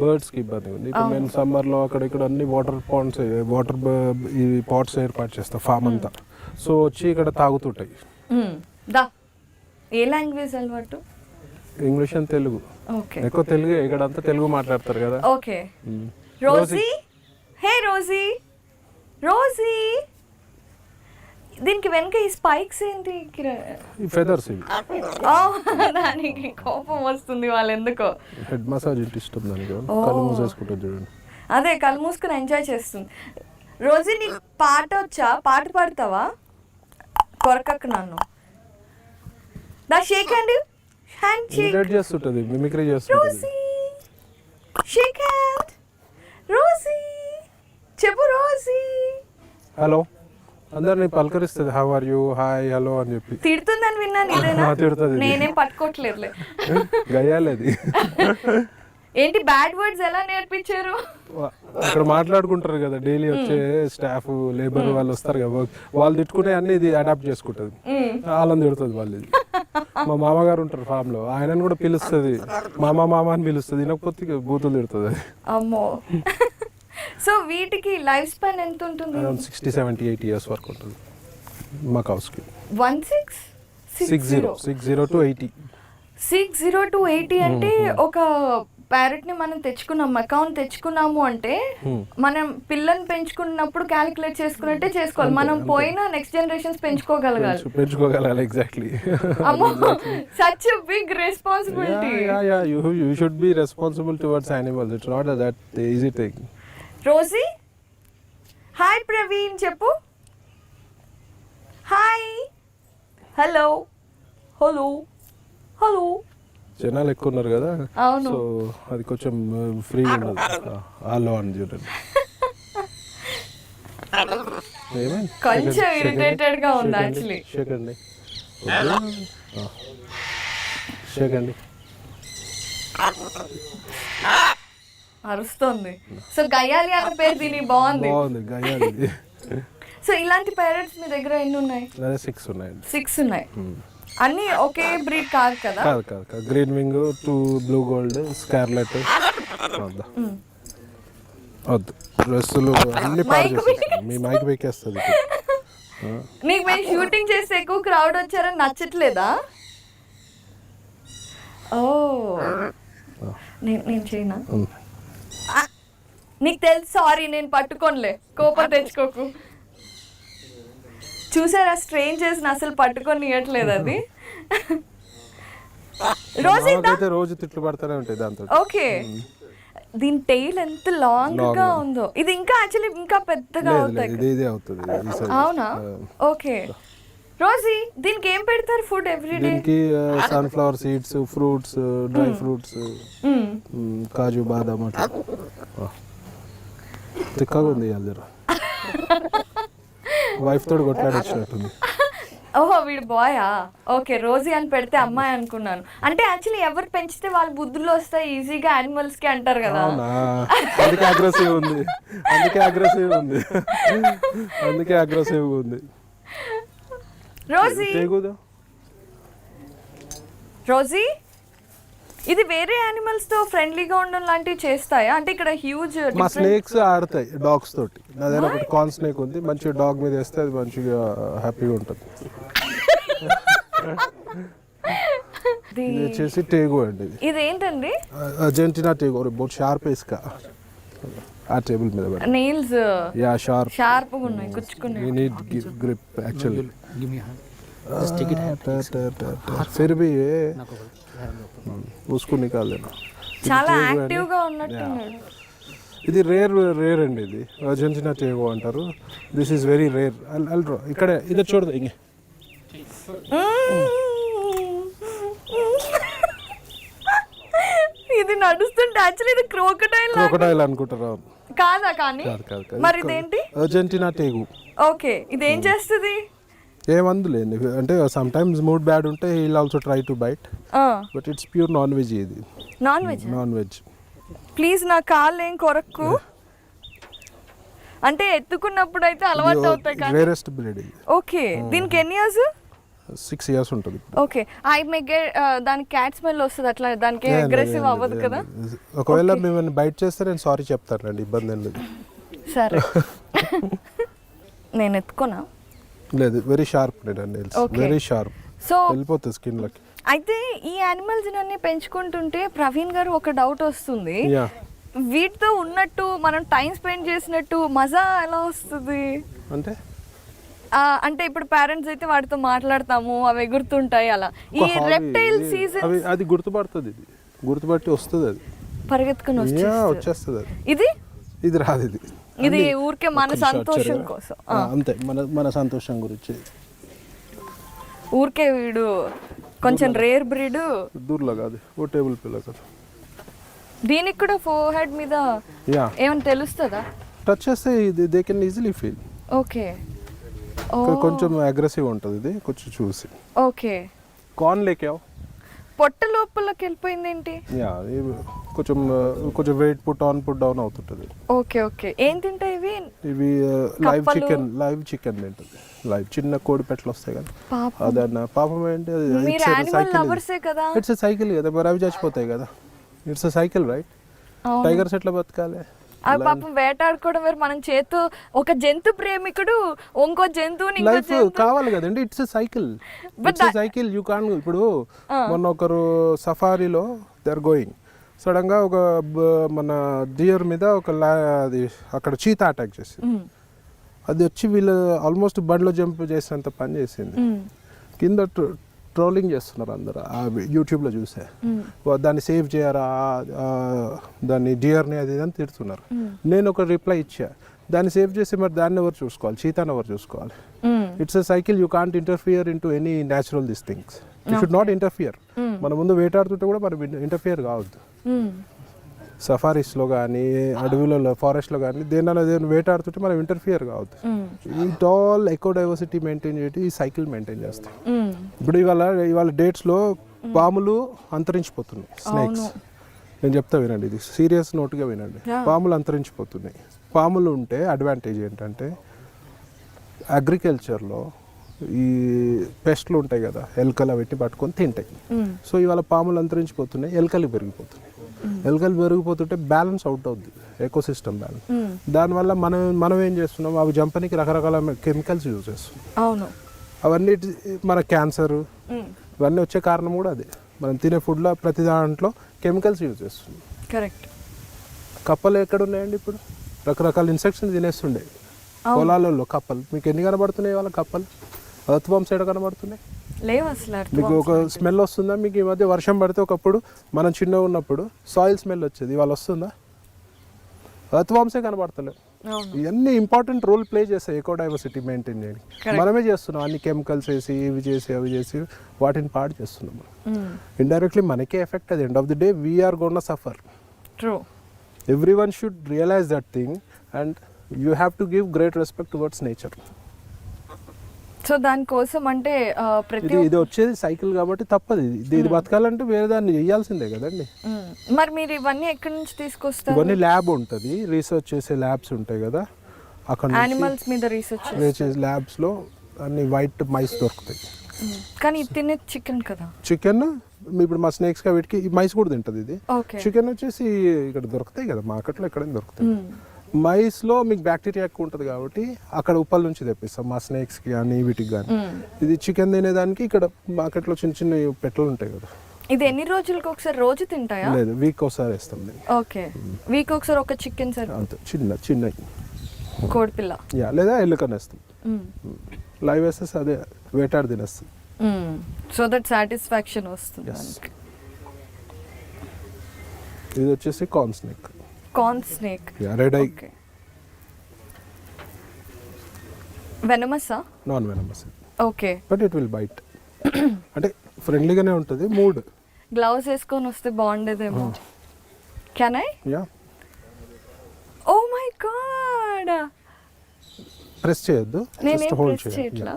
బర్డ్స్ కి ఇబ్బంది ఉంది. ఇప్పుడు మేము సమ్మర్ లో అక్కడ ఇక్కడ అన్ని వాటర్ ఈ పాట్స్ ఏర్పాటు చేస్తాం ఫామ్ అంతా. సో వచ్చి ఇక్కడ తాగుతుంటాయి. దా ఏ లాంగ్వేజ్ అలవాటు? English and Telugu. ఓకే, ఎక్కువ తెలుగు, ఇక్కడ అంతా తెలుగు మాట్లాడతారు కదా. ఓకే. రోజీ, హే రోజీ, రోజీ. దీనికి వెనక ఈ స్పైక్స్ ఏంటి? ఈ ఫెదర్స్ ఇవి. దానికి కోపం వస్తుంది వాళ్ళు ఎందుకో. హెడ్ మసాజ్ ఇంటి ఇష్టం దానికి, కళ్ళు మూసేసుకుంటుంది చూడండి. అదే కళ్ళు మూసుకుని ఎంజాయ్ చేస్తుంది. రోజీ నీకు పాట వచ్చా? పాట పాడతావా? కొరకకు నన్ను. దా shake hand, hand shake. Imitate చేస్తుంటది, మిమిక్రీ చేస్తుంటది. రోజీ షేక్ హ్యాండ్, రోజీ చెప్పు రోజీ. హలో అందరిని పలకరిస్తుంది, how are you, hi hello అని చెప్పి. తిడుతుందని విన్నాను, ఇదేనా? తిడుతుంది. నేనేం పట్టుకోవట్లేదులే. గయ్యాలది. ఏంటి బ్యాడ్ వర్డ్స్ ఎలా నేర్పించారు? అక్కడ మాట్లాడుకుంటారు కదా డైలీ వచ్చే స్టాఫ్ లేబర్ వాళ్ళు వస్తారు కదా, వాళ్ళు తిట్టుకునే అన్ని ఇది అడాప్ట్ చేసుకుంటది, వాళ్ళని తిడుతుంది వాళ్ళు. ఇది మా మామగారు ఉంటారు ఫామ్ లో, ఆయనను కూడా పిలుస్తుంది, మామ మామ అని పిలుస్తుంది, వినకపోతే బూతులు తిడుతుంది అది. అమ్మో. సో వీటికి లైఫ్ స్పాన్ ఎంత ఉంటుంది? 60-70-80 years వరకు ఉంటుంది మా కౌస్ కి. 60 to 80. 60 to 80 అంటే ఒక ప్యారెట్ ని మనం తెచ్చుకున్నాం, మకాన్ తెచ్చుకున్నాము అంటే మనం పిల్లని పెంచుకున్నప్పుడు క్యాలిక్యులేట్ చేసుకున్నట్టే చేసుకోవాలి. మనం పోయినా నెక్స్ట్ జనరేషన్స్ పెంచుకోగలగాలి. ఎగ్జాక్ట్లీ. అమ్మో, such a big responsibility. You should be responsible towards animals. It's not that easy thing. Rosie, hi Praveen చెప్పు. Hi, hello, hello, hello. జనాలు ఎక్కువ ఉన్నారు కదా, అవును. సో అది కొంచెం ఫ్రీ ఉండదు. హలో అని చూడండి. కొంచెం ఇరిటేటెడ్ గా ఉంది యాక్చువల్లీ. షేకండి, షేకండి. అరుస్తుంది. సో గయ్యాలి అన్న పేరు దీని బాగుంది. గయ్యాలి. సో ఇలాంటి పేరెంట్స్ మీ దగ్గర ఎన్ని ఉన్నాయి? 6 ఉన్నాయి. 6 ఉన్నాయి. అన్ని ఒకే బ్రీడ్ కాదు కదా? కాదు. Green wing, 2 blue gold, scarlet. వద్దు డ్రెస్సులు అన్ని పాడు చేస్తాను, మీ మైక్ బెక్కేస్తుంది. నీకు మేము షూటింగ్ చేస్తే ఎక్కువ క్రౌడ్ వచ్చారని నచ్చట్లేదా? ఓ నేను చేయనా? నీకు తెలుసు, సారీ నేను పట్టుకోనులే, కోపం తెచ్చుకోకు. చూసారా స్ట్రేంజర్స్ అసలు పట్టుకొని ఇవ్వట్లేదు అది. రోజు తిట్లు పడతానే ఉంటాయి దాంతో. ఓకే, దీని టైల్ ఎంత లాంగ్ గా ఉందో. ఇది ఇంకా యాక్చువల్లీ ఇంకా పెద్దగా అవుతుంది. అవునా? ఓకే. రోజీ దీనికి ఏం పెడతారు ఫుడ్ ఎవ్రీ డే? దీనికి sunflower seeds, fruits, dry fruits, కాజు బాదాం అట్లా. తిక్కగా ఉంది ఇవాళ, వైఫ్ తోడు కొట్లాడొచ్చినట్టుంది. ఓహో వీడు బాయా? ఓకే, రోజీ అని పెడితే అమ్మాయి అనుకున్నాను. అంటే యాక్చువల్లీ ఎవరు పెంచితే వాళ్ళ బుద్ధుల్లో వస్తాయి ఈజీగా యానిమల్స్ కి అంటారు కదా. అందుకే అగ్రెసివ్ ఉంది. రోజీ ఇది వేరే యానిమల్స్ తో ఫ్రెండ్లీగా ఉండడం లాంటివి చేస్తాయా? అంటే ఇక్కడ హ్యూజ్ మా స్నేక్స్ ఆడతాయి డాగ్స్ తోటి. నా దగ్గర ఒకటి కార్న్ స్నేక్ ఉంది, మంచిగా డాగ్ మీద వేస్తే అది మంచిగా హ్యాపీగా ఉంటుంది. ఇది వచ్చేసి టేగో అండి. ఇది ఏంటండి? అర్జెంటీనా టేగో, బోట్ షార్ప్ ఇస్కా. ఆ టేబుల్ మీద నెయిల్స్ షార్ప్ గా ఉన్నాయి, గుచ్చుకున్నాయి. You need grip actually. Just take it. फिर भी ये उसको निकाल देना. చాలా యాక్టివ్ గా ఉన్నట్టున్నాడు. ఇది రేర్ అండి, ఇది అర్జెంటీనా టేగో అంటారు. This is very rare. ఇక్కడ ఇది చూడదు ఇంకే ఇది నడుస్తుంటే యాక్చువల్లీ ఇది క్రోకడైల్ అనుకుంటారు. కాదా? కానీ మరి ఇదేంటి? అర్జెంటీనా టేగు. ఓకే, ఇది ఏం చేస్తుంది? ఏమందులేండి, అంటే సమ్ టైమ్స్ మూడ్ బ్యాడ్ ఉంటే he'll also try to bite, but it's pure non veg. ఇది నాన్ వెజ్. ప్లీజ్ నా కాళ్ళు ఏం కొరక్కు. అంటే ఎత్తుకున్నప్పుడు అయితే అలవాటు అవుతాయి కానీ రేరెస్ట్ బ్రీడ్ ఇది. ఓకే, దీనికి ఎన్ని ఇయర్స్? 6 years ఉంటుంది. ఓకే, ఐ మే గెట్ దానికి క్యాట్ స్మెల్ వస్తుంది, అట్లా దానికి అగ్రెసివ్ అవ్వదు కదా? ఒకవేళ మిమ్మల్ని బైట్ చేస్తే నేను సారీ చెప్తానండి, ఇబ్బంది ఏం లేదు. సరే. నేను ఎత్తుకోనా? లేదు, very sharp nails, very sharp. So వెళ్ళిపోతుంది స్కిన్ లకి. అయితే ఈ యానిమల్స్ అన్ని పెంచుకుంటుంటే ప్రవీణ్ గారు ఒక డౌట్ వస్తుంది, వీటితో ఉన్నట్టు మనం టైం స్పెండ్ చేసినట్టు మజా ఎలా వస్తుంది అంటే? అంటే ఇప్పుడు పేరెంట్స్ అయితే వాటితో మాట్లాడతాము, అవి ఎగురుతుంటాయి అలా. ఈ రెప్టైల్ సీజన్ అది గుర్తుపడుతుంది, ఇది గుర్తుపట్టి వస్తుంది, అది పరిగెత్తుకుని వచ్చేస్తుంది. అది ఇది రాదు, ఇది ఊరికే మన సంతోషం కోసం అంతే, మన సంతోషం గురించి. ఊరికే వీడు కొంచెం రేర్ బ్రీడ్, దూర్లో కాదు, ఓ టేబుల్ పిల్ల కదా. దీనికి కూడా ఫోర్ హెడ్ మీద ఏమైనా తెలుస్తుందా? టచ్ చేస్తే they can easily feel. Okay, కొంచెం అగ్రెసివ్ ఉంటుంది ఇది, కొంచెం చూసి. ఓకే, కార్న్ లేకావు పొట్ట లోపలకి వెళ్ళిపోయింది ఏంటి? కొంచెం వెయిట్ పుట్ డౌన్ అవుతుంటది. ఓకే ఓకే, ఏం తింటాయి ఇవి? ఇవి లైవ్ చికెన్ తింటుంది. లైవ్ చిన్న కోడి పెట్టలు వస్తాయి కదా, అదన్న పాపం ఏంటి, ఇట్స్ సైకిల్ కదా, మరి అవి చచ్చిపోతాయి కదా. It's cycle right. టైగర్స్ ఎట్లా బతకాలి? అవి పాపం వేటాడుకోవడం వేరు, మనం చేతు ఒక జంతు ప్రేమికుడు ఇంకో జంతువుని కావాలి కదండి. It's cycle, cycle you can. ఇప్పుడు మొన్న ఒకరు సఫారీలో దే ఆర్ గోయింగ్, సడన్ గా ఒక మన డియర్ మీద అది అక్కడ చీతా అటాక్ చేసింది. అది వచ్చి వీళ్ళు ఆల్మోస్ట్ బండ్లో జంప్ చేసినంత పని చేసింది. కింద ట్రోలింగ్ చేస్తున్నారు అందరు, యూట్యూబ్లో చూసే. దాన్ని సేవ్ చేయరా, దాన్ని డియర్ని అది అని తిడుతున్నారు. నేను ఒక రిప్లై ఇచ్చా, దాన్ని సేవ్ చేసి మరి దాన్ని ఎవరు చూసుకోవాలి, చీతాన్ని ఎవరు చూసుకోవాలి? It's a cycle, you can't interfere in to any natural this things. You should not interfere. మన ముందు వేటాడుతుంటే కూడా మనం ఇంటర్ఫియర్ కావద్దు. సఫారీస్లో కానీ, అడవిలో ఫారెస్ట్లో కానీ, దేనిలో వేటాడుతుంటే మనం ఇంటర్ఫియర్ కావద్దు. It all eco diversity maintain చేయడం ఈ సైకిల్ మెయింటైన్ చేస్తాం. ఇప్పుడు ఇవాళ డేట్స్లో పాములు అంతరించిపోతున్నాయి, స్నేక్స్. నేను చెప్తా వినండి, ఇది సీరియస్ నోట్గా వినండి. పాములు అంతరించిపోతున్నాయి. పాములు ఉంటే అడ్వాంటేజ్ ఏంటంటే, అగ్రికల్చర్లో ఈ పెస్ట్లు ఉంటాయి కదా, ఎలుకలు అవన్నీ పట్టుకొని తింటాయి. సో ఇవాళ పాములు అంతరించిపోతున్నాయి, ఎలుకలు పెరిగిపోతున్నాయి. ఎలుకలు పెరిగిపోతుంటే బ్యాలెన్స్ అవుట్ అవుద్ది, ఎకోసిస్టమ్ బ్యాలెన్స్. దానివల్ల మనం ఏం చేస్తున్నాం, అవి జంపనికి రకరకాల కెమికల్స్ యూజ్ చేస్తున్నాం. అవును, అవన్నీ మన క్యాన్సర్ ఇవన్నీ వచ్చే కారణం కూడా అదే. మనం తినే ఫుడ్లో ప్రతి దాంట్లో కెమికల్స్ యూజ్ చేస్తున్నాం. కరెక్ట్. కప్పలు ఎక్కడ ఉన్నాయండి ఇప్పుడు? రకరకాల ఇన్సెక్ట్స్ తినేస్తుండే పొలాలలో కప్పలు. మీకు ఎన్ని కనబడుతున్నాయి వాళ్ళ కప్పలు? అత్వం సైడ్ కనబడుతున్నాయి లేవు అసలు. మీకు ఒక స్మెల్ వస్తుందా? మీకు ఈ మధ్య వర్షం పడితే ఒకప్పుడు మనం చిన్నగా ఉన్నప్పుడు సాయిల్ స్మెల్ వచ్చేది, ఇవాళ వస్తుందా? అత్వాంసే కనబడతలేవు. ఇవన్నీ ఇంపార్టెంట్ రోల్ ప్లే చేస్తాయి ఎకో డైవర్సిటీ మెయింటైన్ చేయడానికి. మనమే చేస్తున్నాం, అన్ని కెమికల్స్ వేసి, ఇవి చేసి, అవి చేసి వాటిని పాడు చేస్తున్నాం. ఇండైరెక్ట్లీ మనకే ఎఫెక్ట్. అది end of the day we are gonna suffer. True. Everyone should realise that thing and you have to give great respect towards nature. So దానికోసం అంటే ఇది వచ్చేది సైకిల్ కాబట్టి తప్పదు. ఇది బతకాలంటే వేరే దాన్ని చేయాల్సిందే కదండి. మరి మీరు ఇవన్నీ ఎక్కడి నుంచి తీసుకొస్తారు? ఇవన్నీ ల్యాబ్ ఉంటుంది, రీసెర్చ్ చేసే ల్యాబ్స్ ఉంటాయి కదా, అక్కడ యానిమల్స్ మీద రీసెర్చ్ ల్యాబ్స్లో అన్ని వైట్ మైస్ దొరుకుతాయి. కానీ ఇది తినే చికెన్ కదా. చికెన్ ఇప్పుడు మా స్నేక్స్ గా వీటికి మైస్ కూడా తింటుంది. ఇది చికెన్ వచ్చేసి ఇక్కడ దొరుకుతాయి కదా, మార్కెట్లో ఎక్కడైనా దొరుకుతాయి. మైస్లో మీకు బ్యాక్టీరియా ఎక్కువ ఉంటుంది కాబట్టి అక్కడ ఉప్పల నుంచి తెప్పిస్తాం మా స్నేక్స్కి కానీ వీటికి కానీ. ఇది చికెన్ తినేదానికి ఇక్కడ మార్కెట్లో చిన్న చిన్న పెట్టలు ఉంటాయి కదా. ఇది ఎన్ని రోజులకు ఒకసారి? రోజు తింటాయా? లేదు, వీక్ ఒకసారి వేస్తాం. ఓకే, వీక్ ఒకసారి ఒక చికెన్ సార్, అంతే చిన్న చిన్న కోడిపిల్ల లేదా ఎల్లుకని వేస్తాం. లైవ్ వేసేసి అదే వేటాడి తినేస్తుంది. సో దట్ సాటిస్ఫాక్షన్ వస్తుంది Yes. దానికి. ఇది వచ్చేసి corn snake, corn snake. Red eye, okay. వెనమసా? Non venomous, okay. But it will bite. అంటే ఫ్రెండ్లీగానే ఉంటుంది. మూడ్ గ్లౌస్ వేసుకొని వస్తే బాగుండేదేమో. Can I? Yeah, oh my god, press చేయొద్దు, నేనేం జస్ట్ హోల్డ్ ప్రెస్ చేయాలి. చేయట్లా,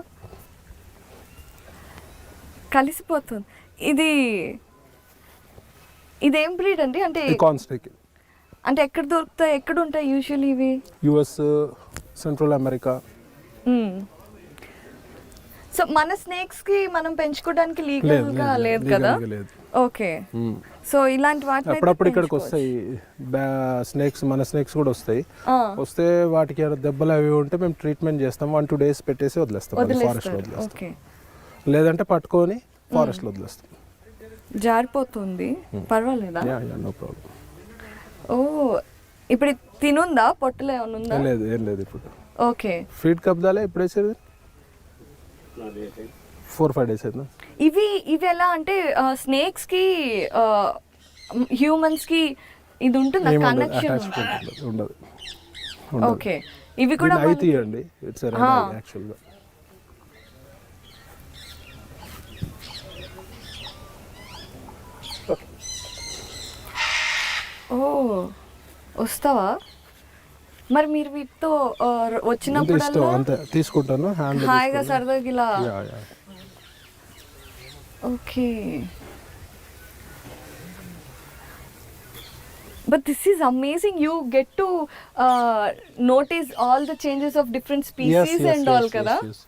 కలిసిపోతుంది. ఇదేం బ్రీడ్ అండి? అంటే కార్న్ స్నేక్ అంటే ఎక్కడ దొరుకుతాయి, ఎక్కడ ఉంటాయి యూజువల్లీ ఇవి? US, central America. సో మన స్నేక్స్ కి మనం పెంచుకోవడానికి లీగల్ గా లేదు కదా? లేదు. ఓకే. సో ఇలాంటి వాటిని అప్పుడప్పుడు ఇక్కడికి వస్తాయి స్నేక్స్, మన స్నేక్స్ కూడా వస్తాయి. వస్తే వాటికి ఏమైనా దెబ్బలు అవి ఉంటే మేము ట్రీట్మెంట్ చేస్తాం, 1-2 days పెట్టేసి వదిలేస్తాం, ఫారెస్ట్ లో వదిలేస్తాం. ఓకే. లేదంటే పట్టుకొని ఫారెస్ట్ లో వదిలేస్తాం. జారిపోతుంది, పర్వాలేదా? No problem. ఓ, ఇప్పుడు ఇది తినుందా? పొట్టలో ఏమైనా ఉందా? లేదు, ఏం లేదు. ఇప్పుడు ఓకే. ఫీడ్ కబ్దాలే ఇప్పుడు వేసేది 4-5 days అవుతుందా? ఇవి ఎలా అంటే స్నేక్స్ కి హ్యూమన్స్ కి ఇది ఉంటుంది కనెక్షన్? అటాచ్మెంట్ ఉండదు. ఓకే. ఇవి కూడా ఐ తీయండి, ఇట్స్ యాక్చువల్ గా. ఓ, వస్తావా మరి? మీరు వీటితో వచ్చినప్పుడు అంతే తీసుకుంటాను, హ్యాండ్ హాయిగా సరదాగా ఇలా. Okay. But this is amazing. You get to notice all the changes of different species and all kada? Yes.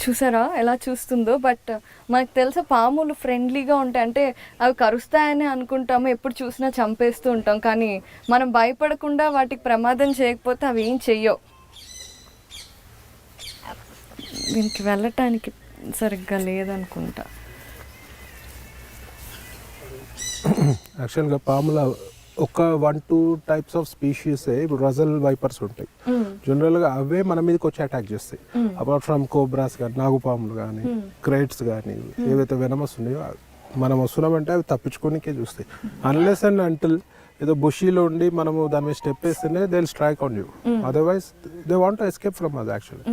చూసారా ఎలా చూస్తుందో? బట్ మనకు తెలుసా పాములు ఫ్రెండ్లీగా ఉంటాయి అంటే అవి కరుస్తాయని అనుకుంటాము, ఎప్పుడు చూసినా చంపేస్తూ ఉంటాం. కానీ మనం భయపడకుండా వాటికి ప్రమాదం చేయకపోతే అవి ఏం చెయ్యవు. దీనికి వెళ్ళటానికి సరిగ్గా లేదనుకుంటా. యాక్చువల్గా పాముల ఒక 1-2 types ఆఫ్ స్పీషీస్ ఇప్పుడు రజల్ వైపర్స్ ఉంటాయి. జనరల్గా అవే మన మీదకి వచ్చి అటాక్ చేస్తాయి. అపార్ట్ ఫ్రమ్ కోబ్రాస్ కానీ, నాగుపాములు కానీ, క్రైట్స్ కానీ, ఏవైతే వెనమస్ ఉన్నాయో మనం వస్తున్నామంటే అవి తప్పించుకోనికే చూస్తాయి. అన్లెస్ అండ్ అంటిల్ ఏదో బుషీలో ఉండి మనము దాని మీద స్టెప్ వేస్తేనే they will strike on you, otherwise they want to escape from us. Actually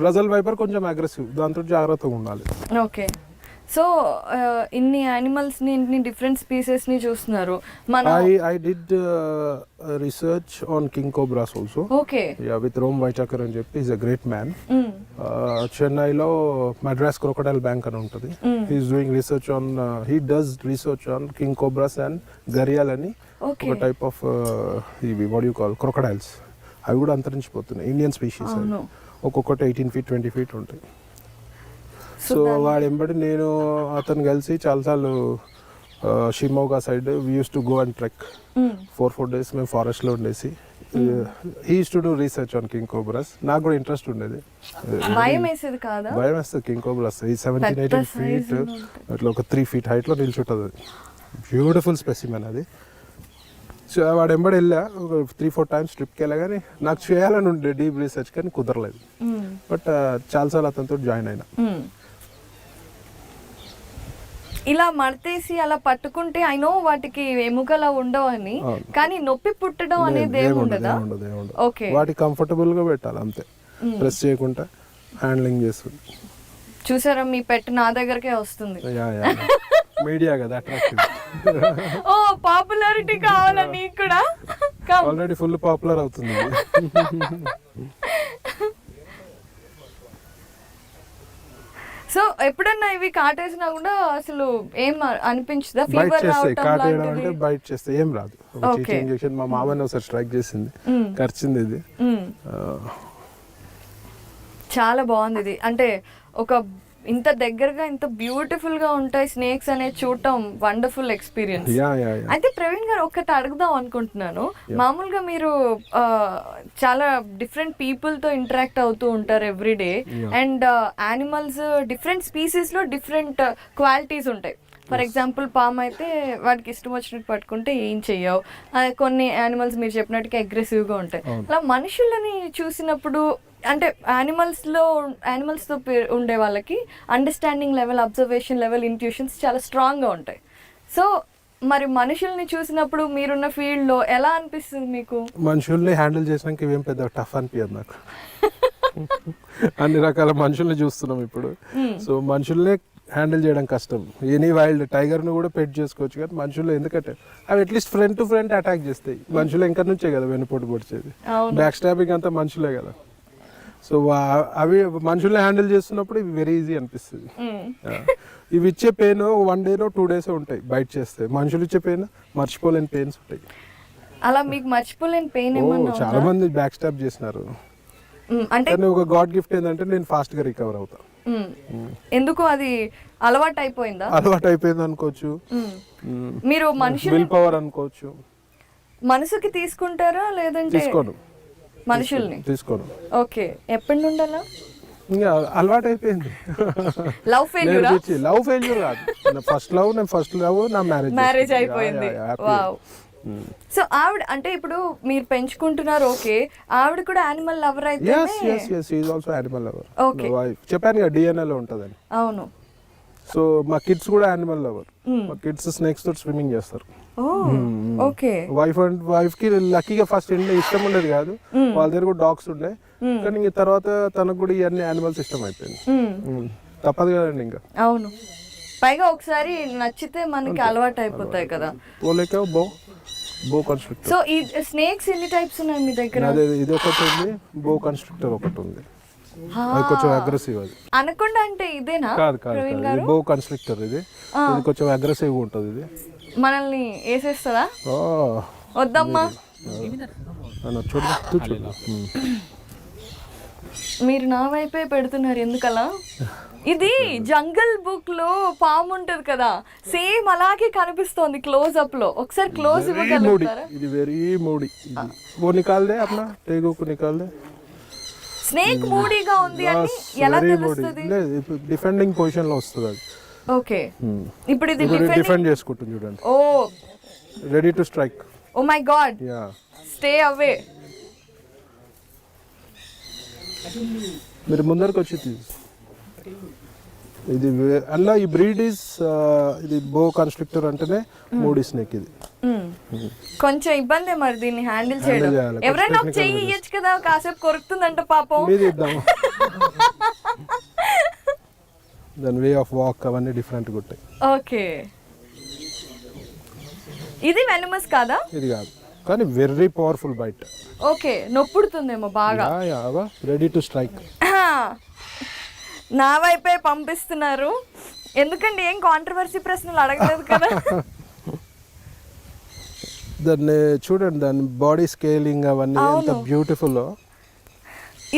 Russell viper కొంచెం అగ్రెసివ్, దాంతో జాగ్రత్తగా ఉండాలి. ఓకే. సో ఇన్ని యానిమల్స్ ని, ఇన్ని డిఫరెంట్ స్పీసెస్ ని చూస్తున్నారు. I did research on king cobras also. Okay. Yeah, with Rom Whitaker అని చెప్పి, he's a great man. చెన్నైలో మద్రాస్ క్రొకడైల్ బ్యాంక్ అని ఉంటుంది. He's doing research on he does research on king cobras and gharial అని ఒక type of ఇవి what do you call crocodiles. అవి కూడా అంతరించిపోతున్నాయి, ఇండియన్ స్పీషీస్. ఒక్కొక్కటి 18 feet 20 feet ఉంటాయి. సో వాడు ఎంబడి నేను అతను కలిసి చాలాసార్లు Shimoga side we use to go and trek 4 days మేము ఫారెస్ట్లో ఉండేసి he use to do research on king cobras. నాకు కూడా ఇంట్రెస్ట్ ఉండేది. భయం వేసేది కాదా? భయం వేస్తుంది. కింగ్ కోబ్రాస్ 17-18 feet అట్లా ఒక 3 feet హైట్లో నిల్చుంటుంది. అది బ్యూటిఫుల్ స్పెసిమెన్ అది. సో వాడు ఎంబడి వెళ్ళా ఒక 3-4 times ట్రిప్కి వెళ్ళా, కానీ నాకు చేయాలని ఉండే డీప్ రీసెర్చ్, కానీ కుదరలేదు. బట్ చాలాసార్లు అతనితో జాయిన్ అయినా. ఇలా మడతేసి అలా పట్టుకుంటే ఐ నో వాటికి ఎముకలా ఉండవు అని, కానీ నొప్పి పుట్టడం అనేది ఏముండదా? ఓకే. వాటి కంఫర్టబుల్ గా పెట్టాలి అంతే, ప్రెస్ చేయకుండా హ్యాండ్లింగ్ చేస్తుంది. చూసారా, మీ పెట్ నా దగ్గరకే వస్తుంది. మీడియా కదా అట్రాక్టివ్. ఓ, పాపులారిటీ కావాలా నీకు కూడా? ఆల్రెడీ ఫుల్ పాపులర్ అవుతుంది. సో ఎప్పుడన్నా ఇవి కాటేసినా కూడా అసలు ఏం అనిపించదా? బైట్ ఫీవర్ చేస్తాయి, కాటేయడం రావడం అంటే బైట్ చేస్తాయి, ఏం రాదు. ఇంజెక్షన్ మా మామని ఒకసారి స్ట్రైక్ చేసింది, ఖర్చింది. ఇది చాలా బాగుంది. ఇది అంటే ఒక ఇంత దగ్గరగా ఇంత బ్యూటిఫుల్ గా ఉంటాయి స్నేక్స్ అనేది చూడటం వండర్ఫుల్ ఎక్స్పీరియన్స్. అయితే ప్రవీణ్ గారు ఒకటి అడుగుదాం అనుకుంటున్నాను. మామూలుగా మీరు చాలా డిఫరెంట్ పీపుల్ తో ఇంటరాక్ట్ అవుతూ ఉంటారు everyday, and animals different species లో డిఫరెంట్ క్వాలిటీస్ ఉంటాయి. ఫర్ ఎగ్జాంపుల్ పామ్ అయితే వాటికి ఇష్టం వచ్చినట్టు పట్టుకుంటే ఏం చెయ్యవు. కొన్ని యానిమల్స్ మీరు చెప్పినట్టుగా అగ్రెసివ్గా ఉంటాయి. అలా మనుషులని చూసినప్పుడు అంటే యానిమల్స్తో ఉండే వాళ్ళకి understanding level, observation level, intuitions చాలా స్ట్రాంగ్గా ఉంటాయి. సో మరి మనుషుల్ని చూసినప్పుడు మీరున్న ఫీల్డ్లో ఎలా అనిపిస్తుంది మీకు? మనుషుల్ని హ్యాండిల్ చేసినాక ఇవేం పెద్ద టఫ్ అనిపించదు నాకు. అన్ని రకాల మనుషుల్ని చూస్తున్నాం ఇప్పుడు. సో మనుషుల్నే హ్యాండిల్ చేయడం కష్టం. ఎనీ వైల్డ్ టైగర్ని కూడా పెట్ చేసుకోవచ్చు, కానీ మనుషులు ఎందుకంటే అవి at least front to front attack చేస్తాయి. మనుషులు ఇంకా నుంచే కదా వెనుపోటు పొడిచేది, బ్యాక్ స్టాబింగ్ అంతా మనుషులే కదా. సో అవి మనుషుల్ని హ్యాండిల్ చేస్తున్నప్పుడు ఇవి వెరీ ఈజీ అనిపిస్తుంది. ఇవి ఇచ్చే పెయిన్ 1 day 2 days ఉంటాయి బైట్ చేస్తే. మనుషులు ఇచ్చే పెయిన్ మర్చిపోలేని పెయిన్స్ ఉంటాయి. అలా మీకు మర్చిపోలేని పెయిన్ ఏమన్నా? చాలా మంది బ్యాక్ స్టాబ్ చేసినారు. అంటే ఒక గాడ్ గిఫ్ట్ ఏంటంటే నేను ఫాస్ట్ గా రికవర్ అవుతా. ఎందుకు? అది అలవాటు అయిపోయిందా? అలవాటు అయిపోయింది అనుకోవచ్చు. మీరు మనుషులు విల్ పవర్ అనుకోవచ్చు. మనసుకి తీసుకుంటారా లేదంటే? తీసుకోను. మనుషుల్ని తీసుకోను. ఓకే. ఎప్పటి నుండి అలా? ఇంకా అలవాటు అయిపోయింది. లవ్ ఫెయిల్యూర్ కాదు. ఫస్ట్ లవ్ నా మ్యారేజ్ అయిపోయింది. వావ్. సో ఆవిడ అంటే ఇప్పుడు మీరు పెంచుకుంటున్నారు, ఓకే. ఆవిడ కూడా యానిమల్ లవర్ అయితే? Also animal lover. చెప్పాను కదా DNA లో ఉంటదని. అవును. సో మా కిడ్స్ కూడా యానిమల్ లవర్. మా కిడ్స్ స్నేక్స్ తోటి స్విమ్మింగ్ చేస్తారు. ఓకే. వైఫ్ కి లక్కీగా ఫస్ట్ ఇష్టం ఉండేది కాదు, వాళ్ళ దగ్గర కూడా డాగ్స్ ఉండే. కానీ ఇంక తర్వాత తనకు కూడా ఇవన్నీ యానిమల్స్ ఇష్టం అయిపోయింది. తప్పదు కదండి ఇంకా. అవును. పైగా ఒకసారి నచ్చితే మనకి అలవాటు అయిపోతాయి కదా. బో కన్స్ట్రక్టర్. సో ఈ స్నేక్స్ ఎన్ని టైప్స్ ఉన్నాయి మీ దగ్గర? ఇది ఒకటి ఉంది, బో కన్స్ట్రక్టర్ ఒకటి ఉంది. అది కొంచెం అగ్రెసివ్. అది అనకొండా అంటే ఇదేనా? కాదు, బో కన్స్ట్రక్టర్. ఇది కొంచెం అగ్రెసివ్ గా ఉంటుంది. ఇది మనల్ని వేసేస్తుందా? వద్దమ్మా. చూడు మీరు నా వైపే పెడుతున్నారు ఎందుకలా? ఇది జంగల్ బుక్ లో పాము ఉంటది కదా, సేమ్ అలాగే కనిపిస్తోంది క్లోజ్ అప్ లో. ఒకసారి క్లోజ్ ఇవ్వగలుగుతారా? ఇది వెరీ మూడీ. वो निकाल दे अपना टेगो को निकाल दे. స్నేక్ మూడీగా ఉంది అని ఎలా తెలుస్తుంది? డిఫెండింగ్ పొజిషన్ లో వస్తుంది అది. ఓకే. ఇప్పుడు ఇది డిఫెండ్ చేసుకుంటుంది చూడండి. Oh, ready to strike. Oh my god. Yeah, stay away. మీరు ముందరికి వచ్చి ఇది అలా ఈ బ్రీడ్ ఇస్ ఇది బో కన్స్ట్రక్టర్ అంటేనే మూడీ స్నేక్. ఇది కొంచెం ఇబ్బంది మరి దీన్ని హ్యాండిల్ చేయడం. ఎవరైనా ఒక చెయ్యి ఇయ్యచ్చు కదా, కాసేపు కొరుకుతుందంట పాపం. దాని వే ఆఫ్ వాక్ అవన్నీ డిఫరెంట్ గా ఉంటాయి. ఓకే. ఇది వెనమస్ కాదా? ఇది కాదు, కానీ వెరీ పవర్ఫుల్ బైట్. ఓకే. నొప్పుడుతుందేమో బాగా. Ready to strike. నా వైపే పంపిస్తున్నారు ఎందుకండి? ఏం కాంట్రవర్సీ ప్రశ్నలు అడగలేదు కదా. దాన్ని చూడండి, దాని బాడీ స్కేలింగ్ అవన్నీ ఎంత బ్యూటిఫుల్.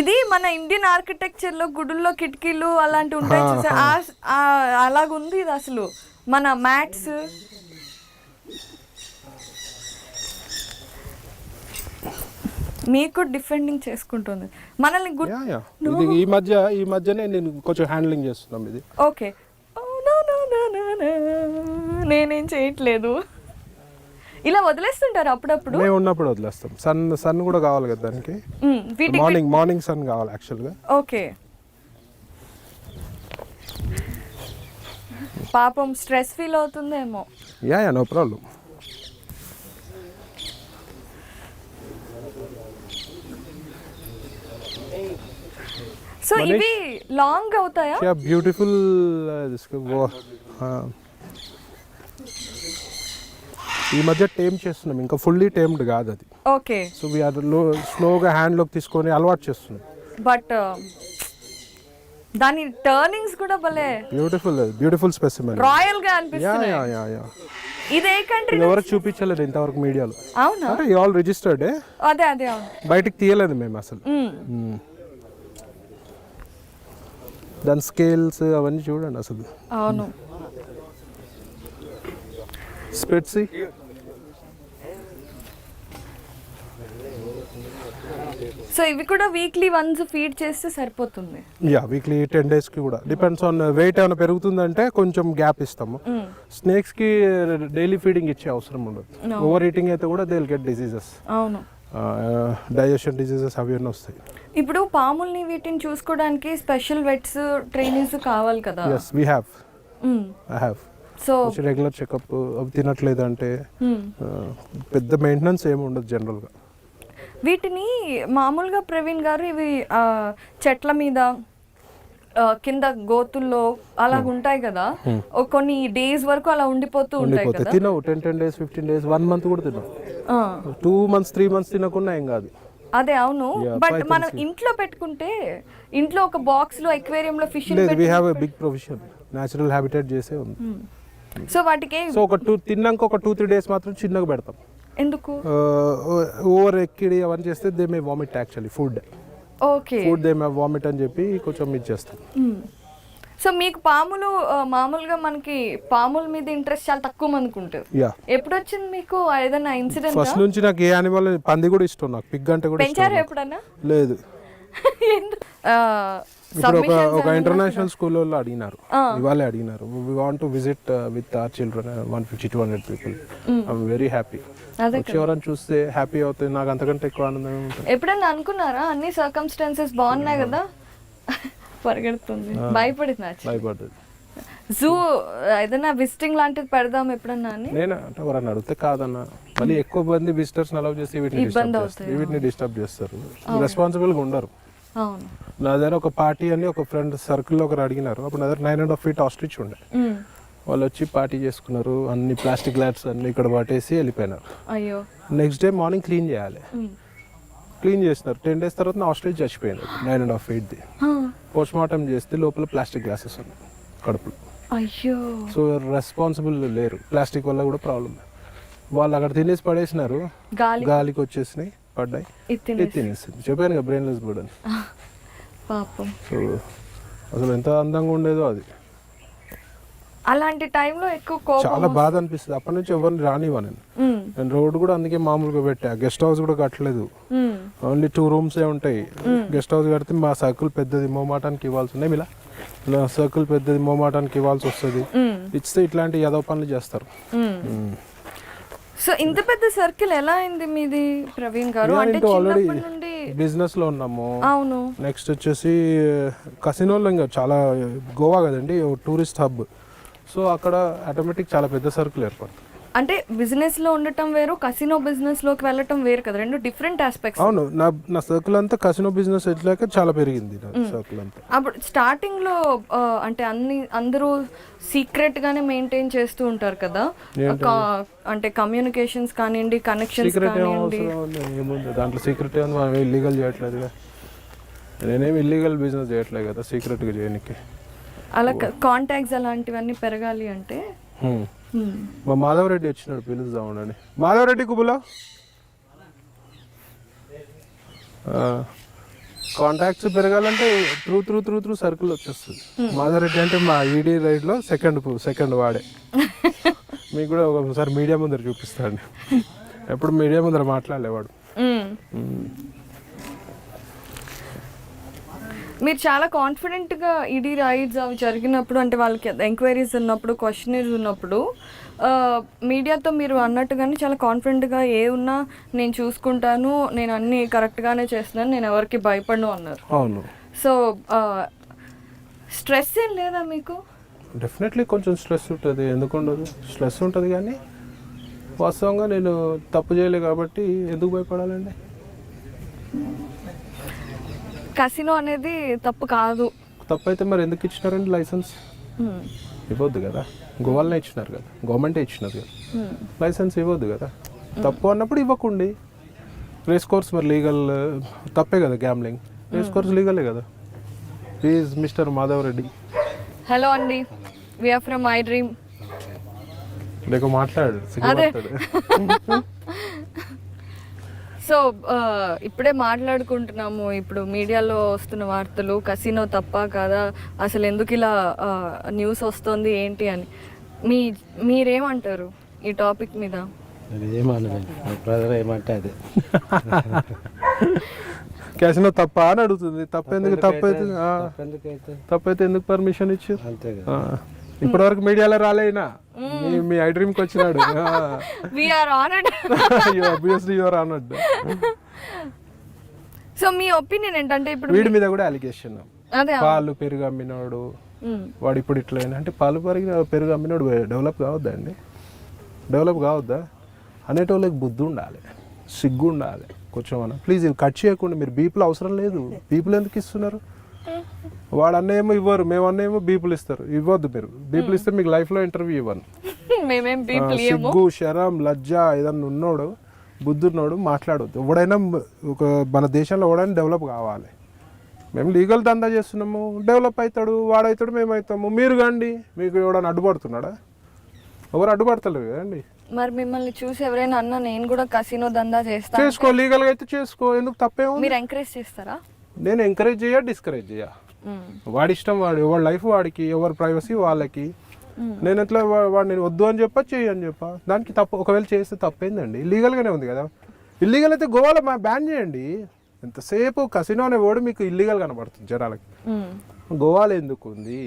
ఇది మన ఇండియన్ ఆర్కిటెక్చర్ లో గుడుల్లో కిటికీలు అలాంటి ఉంటాయి చూసా, అలాగుంది ఇది. అసలు మన మ్యాట్స్ మీకు డిఫెండింగ్ చేసుకుంటుంది మనల్ని. ఈ మధ్యనే నేను కొంచెం హ్యాండ్లింగ్ చేస్తున్నాం ఇది. ఓకే. నేనేం చేయట్లేదు, ఇలా వదిలేస్తుంటారు అప్పుడప్పుడు. మేము ఉన్నప్పుడు వదిలేస్తాం. సన్ కూడా కావాలి కదా దానికి. మార్నింగ్ సన్ కావాలి యాక్చువల్గా. ఓకే. పాపం స్ట్రెస్ ఫీల్ అవుతుందేమో. Yeah, no problem. సో ఇవి లాంగ్ అవుతాయా? Yeah, beautiful. ఈ మధ్య టేమ్ చేస్తున్నాం, ఇంకా ఫుల్లీ టేమ్డ్ కాదు అది. ఓకే. సో వి ఆర్ స్లోగా హ్యాండ్ లోకి తీసుకొని అలవాటు చేస్తున్నాం. బట్ దాని టర్నింగ్స్ కూడా భలే బ్యూటిఫుల్ స్పెసిమెన్, రాయల్ గా అనిపిస్తుంది. యా. ఇదే కంట్రీ ఎవరికి చూపించలేదు ఇంతవరకు మీడియాలో. అవునా? అంటే ఆల్ రిజిస్టర్డ్. అదే అవును. బయటికి తీయలేదు మేము అసలు. దాని స్కేల్స్ అవన్నీ చూడండి అసలు. అవును. స్పెట్సీ సో ఇవి కూడా వీక్లీ వన్స్ ఫీడ్ చేస్తే సరిపోతుంది. యా వీక్లీ 10 డేస్కి కూడా డిపెండ్స్ ఆన్ వెయిట్ ఏమైనా పెరుగుతుందంటే కొంచెం గ్యాప్ ఇస్తాము. స్నేక్స్కి డైలీ ఫీడింగ్ ఇచ్చే అవసరం ఉండదు. ఓవర్ ఈటింగ్ అయితే కూడా దే విల్ గెట్ డిసీజెస్. అవును, డైజెషన్ డిసీజెస్ అవి అన్నీ వస్తాయి. ఇప్పుడు పాముల్ని వీటిని చూసుకోవడానికి స్పెషల్ వెట్స్ ట్రైనింగ్స్ కావాలి కదా? Yes we have, I have. So regular checkup అవి తినట్లేదు అంటే పెద్ద మెయింటెనెన్స్ ఏమి ఉండదు జనరల్గా. వీటిని మామూలుగా ప్రవీణ్ గారు ఇవి చెట్ల మీద కింద గోతుల్లో అలాగ ఉంటాయి కదా, కొన్ని డేస్ వరకు అలా ఉండిపోతూ ఉంటాయి కదా. తినవు 10 days 15 days 1 month కూడా తినవు. 2 months 3 months తినకుండా ఏం కాదు. అదే అవును, బట్ మనం ఇంట్లో పెట్టుకుంటే ఇంట్లో ఒక బాక్స్ లో ఎక్వేరియం లో ఫిష్ లేదు. We have a big provision, natural habitat చేసే ఉంది. సో వాటికి సో తిన్నాక ఒక 2-3 days మాత్రం చిన్నగా పెడతాం. ఎందుకు? ఓవర్ ఎక్కిడి అవన్నీ చేస్తే they may vomit actually food. Okay, food they may vomit అని చెప్పి కొంచెం ఇచ్చేస్తాం. సో మీకు పాములు మామూలుగా మనకి పాముల మీద ఇంట్రెస్ట్ చాలా తక్కువ మందికి ఉంటుంది. ఎప్పుడు వచ్చింది మీకు ఏదైనా ఇన్సిడెంట్? ఫస్ట్ నుంచి నాకు ఏ యానిమల్, పంది కూడా ఇష్టం, నాకు పిగ్ అంటే కూడా పెంచారు ఎప్పుడన్నా? లేదు. ఇప్పుడు ఒక ఇంటర్నేషనల్ స్కూల్ వాళ్ళు అడిగినారు, ఇవాళే అడిగినారు, we want to visit with our children 150-200 people. I'm very happy. ఎవరైనా చూస్తే హ్యాపీ అవుతుంది, నాకు అంతకంటే ఎక్కువ ఆనందం ఉంటుంది. ఎప్పుడన్నా అనుకున్నారా అన్ని సర్కమ్స్టాన్సెస్ బాగున్నాయి కదా పరిగెడుతుంది భయపడుతుంది జూ ఏదైనా విజిటింగ్ లాంటిది పెడదాం ఎప్పుడన్నా అని? నేను అంటే ఎవరన్నా అడిగితే కాదన్నా, మళ్ళీ ఎక్కువ మంది విజిటర్స్ అలౌ చేసి వీటిని డిస్టర్బ్ చేస్తారు, రెస్పాన్సిబుల్గా ఉండరు. అవును, నా దగ్గర ఒక పార్టీ అని ఒక ఫ్రెండ్ సర్కిల్లో ఒకరు అడిగినారు, అప్పుడు నా దగ్గర 9.5 feet ఆస్ట్రిచ్ ఉండే. వాళ్ళు వచ్చి పార్టీ చేసుకున్నారు, అన్ని ప్లాస్టిక్ గ్లాడ్స్ అన్ని ఇక్కడ పట్టేసి వెళ్ళిపోయినారు. అయ్యో, నెక్స్ట్ డే మార్నింగ్ క్లీన్ చేయాలి. క్లీన్ చేసినారు. 10 days తర్వాత నా ఆస్ట్రిచ్ చచ్చిపోయింది 9.5 feet. పోస్ట్ మార్టం చేస్తే లోపల ప్లాస్టిక్ గ్లాసెస్ ఉన్నాయి కడుపులో. అయ్యో, సో రెస్పాన్సిబుల్ లేరు, ప్లాస్టిక్ వల్ల కూడా ప్రాబ్లం. వాళ్ళు అక్కడ తినేసి పడేసినారు, గాలికి వచ్చేసినాయి, పడ్డాయి, తినేసింది. చెప్పాను కదా బ్రెయిన్లెస్ బర్డ్ అని. పాపం. సో అసలు ఎంత అందంగా ఉండేదో అది. అలాంటి టైంలో ఎక్కువ కోపం, చాలా బాధ అనిపిస్తుంది. అప్పటి నుంచి ఎవరిని రానివ్వ నేను రోడ్డు కూడా అందుకే మామూలుగా పెట్టా. గెస్ట్ హౌస్ కూడా కట్టలేదు, ఓన్లీ 2 rooms ఉంటాయి. గెస్ట్ హౌస్ కడితే మా సర్కిల్ పెద్దది, మోమాటానికి ఇవ్వాల్సి ఉన్నాయి. ఇలా సర్కిల్ పెద్దది, మోమాటానికి ఇవ్వాల్సి వస్తుంది. ఇస్తే ఇట్లాంటి యాదవ పనులు చేస్తారు. సో ఇంత పెద్ద సర్కిల్ ఎలా అయింది మీది ప్రవీణ్ గారు? అంటే ఆల్రెడీ బిజినెస్ లో ఉన్నాము. అవును. నెక్స్ట్ వచ్చేసి కసినోలో ఇంకా చాలా గోవా కదండి టూరిస్ట్ హబ్. సో అక్కడ ఆటోమేటిక్ చాలా పెద్ద సర్కిల్ ఏర్పడుతుంది. అంటే బిజినెస్ లో ఉండటం వేరు, కసినో బిజినెస్ లోకి వెళ్ళటం వేరు కదా, రెండు డిఫరెంట్ ఆస్పెక్ట్స్. అవును, నా సర్కిల్ అంతా కసినో బిజినెస్ ఎట్లాక చాలా పెరిగింది నా సర్కిల్ అంతా. అప్పుడు స్టార్టింగ్ లో అంటే అందరూ సీక్రెట్ గానే మెయింటైన్ చేస్తూ ఉంటారు కదా, అంటే కమ్యూనికేషన్స్ కానివ్వండి, కనెక్షన్స్ కానివ్వండి. దాంట్లో సీక్రెట్ మనం ఇల్లీగల్ చేయట్లేదు, నేనేమి ఇల్లీగల్ బిజినెస్ చేయట్లేదు కదా సీక్రెట్గా చేయడానికి. అలా కాంటాక్ట్స్ అలాంటివన్నీ పెరగాలి అంటే మా మాధవరెడ్డి వచ్చినాడు, పిలుద్దాం ఉండండి. మాధవరెడ్డి కుబులో కాంటాక్ట్స్ పెరగాలంటే త్రూ సర్కిల్ వచ్చేస్తుంది. మాధవరెడ్డి అంటే మా ఈడీ రైడ్లో సెకండ్ వాడే. మీకు కూడా ఒకసారి మీడియా ముందర చూపిస్తాడు, ఎప్పుడు మీడియా ముందర మాట్లాడలేవాడు. మీరు చాలా కాన్ఫిడెంట్గా ఈడీ రైడ్స్ అవి జరిగినప్పుడు, అంటే వాళ్ళకి ఎంక్వైరీస్ ఉన్నప్పుడు, క్వశ్చనరీస్ ఉన్నప్పుడు మీడియాతో మీరు అన్నట్టుగానే చాలా కాన్ఫిడెంట్గా ఏ ఉన్నా నేను చూసుకుంటాను, నేను అన్నీ కరెక్ట్గానే చేస్తున్నాను, నేను ఎవరికి భయపడను అన్నారు. అవును. సో స్ట్రెస్ ఏం లేదా మీకు? డెఫినెట్లీ కొంచెం స్ట్రెస్ ఉంటుంది, ఎందుకు ఉండదు, స్ట్రెస్ ఉంటుంది. కానీ వాస్తవంగా నేను తప్పు చేయలేదు కాబట్టి ఎందుకు భయపడాలండి? కసినో అనేది తప్పు కాదు. తప్పు అయితే మరి ఎందుకు ఇచ్చినారండి లైసెన్స్? ఇవ్వద్దు కదా, గోవాలనే ఇచ్చినారు కదా, గవర్నమెంటే ఇచ్చినారు కదా, లైసెన్స్ ఇవ్వద్దు కదా. తప్పు అన్నప్పుడు ఇవ్వకండి. రేస్ కోర్స్ మరి లీగల్ తప్పే కదా, గ్యామ్లింగ్. రేస్ కోర్స్ లీగలే కదా. Please mister Madhav Reddy. Hello అండి, వీఆర్ ఫ్రమ్ ఐ డ్రీమ్. లేక మాట్లాడు. సో ఇప్పుడే మాట్లాడుకుంటున్నాము, ఇప్పుడు మీడియాలో వస్తున్న వార్తలు కసినో తప్ప కాదా, అసలు ఎందుకు ఇలా న్యూస్ వస్తుంది ఏంటి అని మీరేమంటారు ఈ టాపిక్ మీద? క్యాసినో తప్ప అని అడుగుతుంది. తప్పెందుకు? తప్పైతే ఎందుకు పర్మిషన్ ఇచ్చారు? అంతే ఆ, ఇప్పటివరకు మీడియాలో రాలేనా? మీ ఐ డ్రీమ్ కి వచ్చినాడు. Obviously your honoured. So me opinion ఏంటంటే ఇప్పుడు వీడి మీద కూడా అలిగేషన్, అదే పాలు పెరుగు అమ్మినోడు వాడు ఇప్పుడు ఇట్లా అంటే పాలు పెరుగు అమ్మినోడు డెవలప్ కావద్దా అండి? డెవలప్ కావద్దా? అనేటోళ్ళకి బుద్ధి ఉండాలి, సిగ్గు ఉండాలి కొంచెం. అన్న ప్లీజ్ ఇవి కట్ చేయకుండా, మీరు బీపులు అవసరం లేదు. బీపులు ఎందుకు ఇస్తున్నారు? వాడు అన్నేమో ఇవ్వరు, మేము అన్నేమో బీపులు ఇస్తారు. ఇవ్వద్దు, మీరు బీపులు ఇస్తే మీకు లైఫ్లో ఇంటర్వ్యూ ఇవ్వను. సిగ్గు, శరం, లజ్జ ఏదన్నా ఉన్నోడు, బుద్ధి ఉన్నోడు మాట్లాడవద్దు. ఎవడైనా ఒక మన దేశంలో ఎవడైనా డెవలప్ కావాలి. మేము లీగల్ దందా చేస్తున్నాము, డెవలప్ అవుతాడు, వాడవుతాడు, మేము అవుతాము. మీరు కండి, మీకు ఎవడైనా అడ్డుపడుతున్నాడా? ఎవరు అడ్డుపడతలేరు కదండి. మరి మిమ్మల్ని చూసి ఎవరైనా అన్నా నేను కూడా కసినో దందా చేస్తా, చేసుకో, లీగల్గా అయితే చేసుకో, ఎందుకు తప్పేమో. మీరు ఎంకరేజ్ చేస్తారా? నేను ఎంకరేజ్ చేయ, డిస్కరేజ్ చేయ. వాడి ఇష్టం, ఎవరి లైఫ్ వాడికి, ఎవరి ప్రైవసీ వాళ్ళకి. నేను ఎట్లా వాడిని వద్దు అని చెప్పా, చెయ్యి అని చెప్పా, దానికి తప్పు. ఒకవేళ చేస్తే తప్పైందండి, ఇల్లీగల్గానే ఉంది కదా. ఇల్లీగల్ అయితే గోవాలో బ్యాన్ చేయండి. ఎంతసేపు కసినో అనే వర్డ్ మీకు ఇల్లీగల్ కనబడుతుంది జనాలకి. గోవాలో ఎందుకు ఉంది?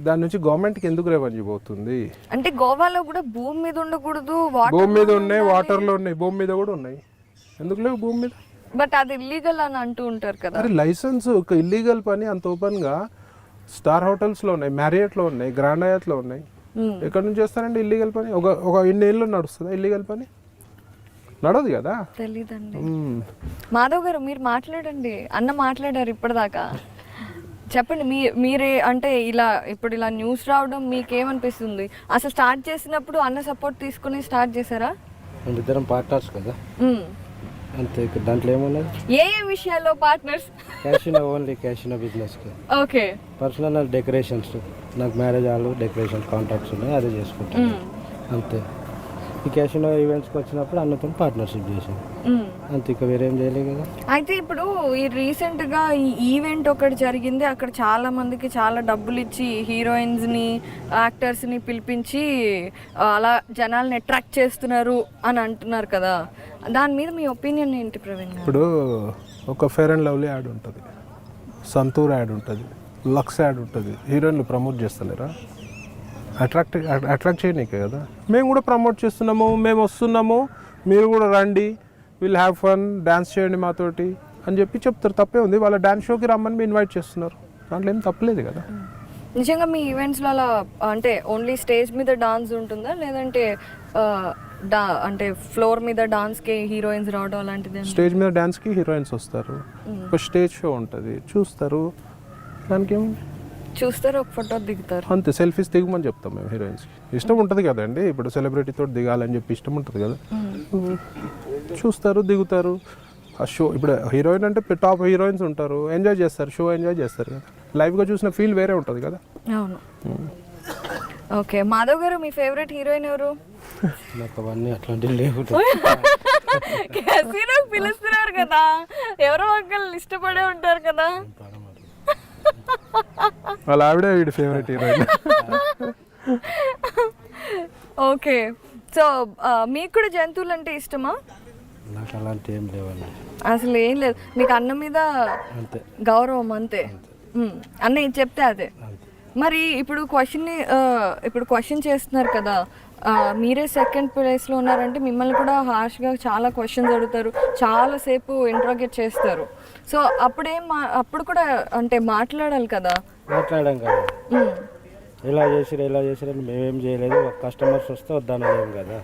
దాని నుంచి గవర్నమెంట్కి ఎందుకు రెవెన్యూ పోతుంది? అంటే గోవాలో కూడా భూమి మీద ఉండకూడదు, భూమి మీద ఉన్నాయి, వాటర్లో ఉన్నాయి, భూమి మీద కూడా ఉన్నాయి. ఎందుకు లేవు భూమి మీద? బట్ అది ఇల్లీగల్ అని అంటూ ఉంటారు కదా. అరే లైసెన్స్ ఒక ఇల్లీగల్ పని అంత ఓపెన్గా స్టార్ హోటల్స్లో ఉన్నాయి, మ్యారియట్లో ఉన్నాయి, గ్రాండ్ హయాత్లో ఉన్నాయి. ఎక్కడి నుంచి చేస్తారండి ఇల్లీగల్ పని? ఒక ఇన్ని ఏళ్ళు నడుస్తుందా ఇల్లీగల్ పని? నడవదు కదా. తెలీదండి. మాధవ్ గారు మీరు మాట్లాడండి, అన్న మాట్లాడారు ఇప్పటిదాకా. చెప్పండి, మీరే అంటే ఇప్పుడు ఇలా న్యూస్ రావడం మీకేమనిపిస్తుంది? అసలు స్టార్ట్ చేసినప్పుడు అన్న సపోర్ట్ తీసుకుని స్టార్ట్ చేశారా? ఇద్దరం పార్ట్నర్స్ కదా, అంతే. దాంట్లో ఏమున్నది? ఏ విషయాల్లో పార్ట్నర్స్? క్యాషినో, ఓన్లీ క్యాషినో బిజినెస్కి. ఓకే. పర్సనల్ డెకరేషన్స్, నాకు మ్యారేజ్ హాల్ డెకరేషన్ కాంట్రాక్ట్స్ ఉన్నాయి, అదే చేసుకుంటాను అంతే. ఈ క్యాషినో ఈవెంట్స్కి వచ్చినప్పుడు అన్నతో పార్ట్నర్షిప్ చేసాను అంతే, ఇక వేరేం చేయలేదు కదా. అయితే ఇప్పుడు ఈ రీసెంట్గా ఈ ఈవెంట్ ఒకటి జరిగింది, అక్కడ చాలా మందికి చాలా డబ్బులు ఇచ్చి హీరోయిన్స్ని, యాక్టర్స్ని పిలిపించి అలా జనాల్ని అట్రాక్ట్ చేస్తున్నారు అని అంటున్నారు కదా. దాని మీద మీ ఒపీనియన్ ఏంటి ప్రవీణ్ గారు? ఇప్పుడు ఒక ఫెయిర్ అండ్ లవ్లీ యాడ్ ఉంటుంది, సంతూర్ యాడ్ ఉంటుంది, లక్స్ యాడ్ ఉంటుంది. హీరోయిన్లు ప్రమోట్ చేస్తలేరా? అట్రాక్ట్ చేయనీకే కదా. మేము కూడా ప్రమోట్ చేస్తున్నాము, మేము వస్తున్నాము, మీరు కూడా రండి, విల్ హ్యావ్ ఫన్, డ్యాన్స్ చేయండి మాతోటి అని చెప్పి చెప్తారు. తప్పే ఉంది? వాళ్ళ డ్యాన్స్ షోకి రమ్మని మీ ఇన్వైట్ చేస్తున్నారు, దాంట్లో ఏం తప్పలేదు కదా. నిజంగా మీ ఈవెంట్స్లో అలా అంటే ఓన్లీ స్టేజ్ మీద డాన్స్ ఉంటుందా, లేదంటే అంటే ఫ్లోర్ మీద డాన్స్కి హీరోయిన్స్ రావడం అలాంటిది? స్టేజ్ మీద డాన్స్కి హీరోయిన్స్ వస్తారు, ఒక స్టేజ్ షో ఉంటుంది, చూస్తారు, దానికి ఏముంది, చూస్తారు, ఒక ఫోటో దిగుతారు అంతే. సెల్ఫీస్ దిగమని చెప్తాం మేము హీరోయిన్స్కి. ఇష్టం ఉంటుంది కదండి, ఇప్పుడు సెలబ్రిటీతో దిగాలని చెప్పి ఇష్టం ఉంటుంది కదా. చూస్తారు, దిగుతారు. ఆ షో ఇప్పుడు హీరోయిన్ అంటే టాప్ హీరోయిన్స్ ఉంటారు, ఎంజాయ్ చేస్తారు, షో ఎంజాయ్ చేస్తారు కదా. లైవ్గా చూసిన ఫీల్ వేరే ఉంటుంది కదా. అవును. ఓకే, మాధవ్ గారు మీ ఫేవరెట్ హీరోయిన్ ఎవరు? నాకు అవన్నీ అట్లాంటివి లేవు. క్యాసినోకి పిలుస్తున్నారు కదా, ఎవరో ఒకళ్ళు ఇష్టపడే ఉంటారు కదా. వాళ్ళ ఆవిడే వీడి ఫేవరెట్ హీరోయిన్. ఓకే, సో మీకు కూడా జంతువులు అంటే ఇష్టమా? నాకు అలాంటి ఏం లేవండి, అసలు ఏం లేదు, మీకు అన్న మీద అంతే గౌరవం అంతే. అన్న ఇది చెప్తే అదే. మరి ఇప్పుడు క్వశ్చన్ చేస్తున్నారు కదా, మీరే సెకండ్ ప్లేస్లో ఉన్నారంటే మిమ్మల్ని కూడా హార్ష్గా చాలా క్వశ్చన్స్ అడుగుతారు, చాలాసేపు ఇంట్రోగేట్ చేస్తారు. సో అప్పుడు కూడా అంటే మాట్లాడాలి కదా. మాట్లాడాం కదా, ఎలా చేసిరని మేమేం చేయలేదు. కస్టమర్స్ వస్తే వద్దనలేము కదా,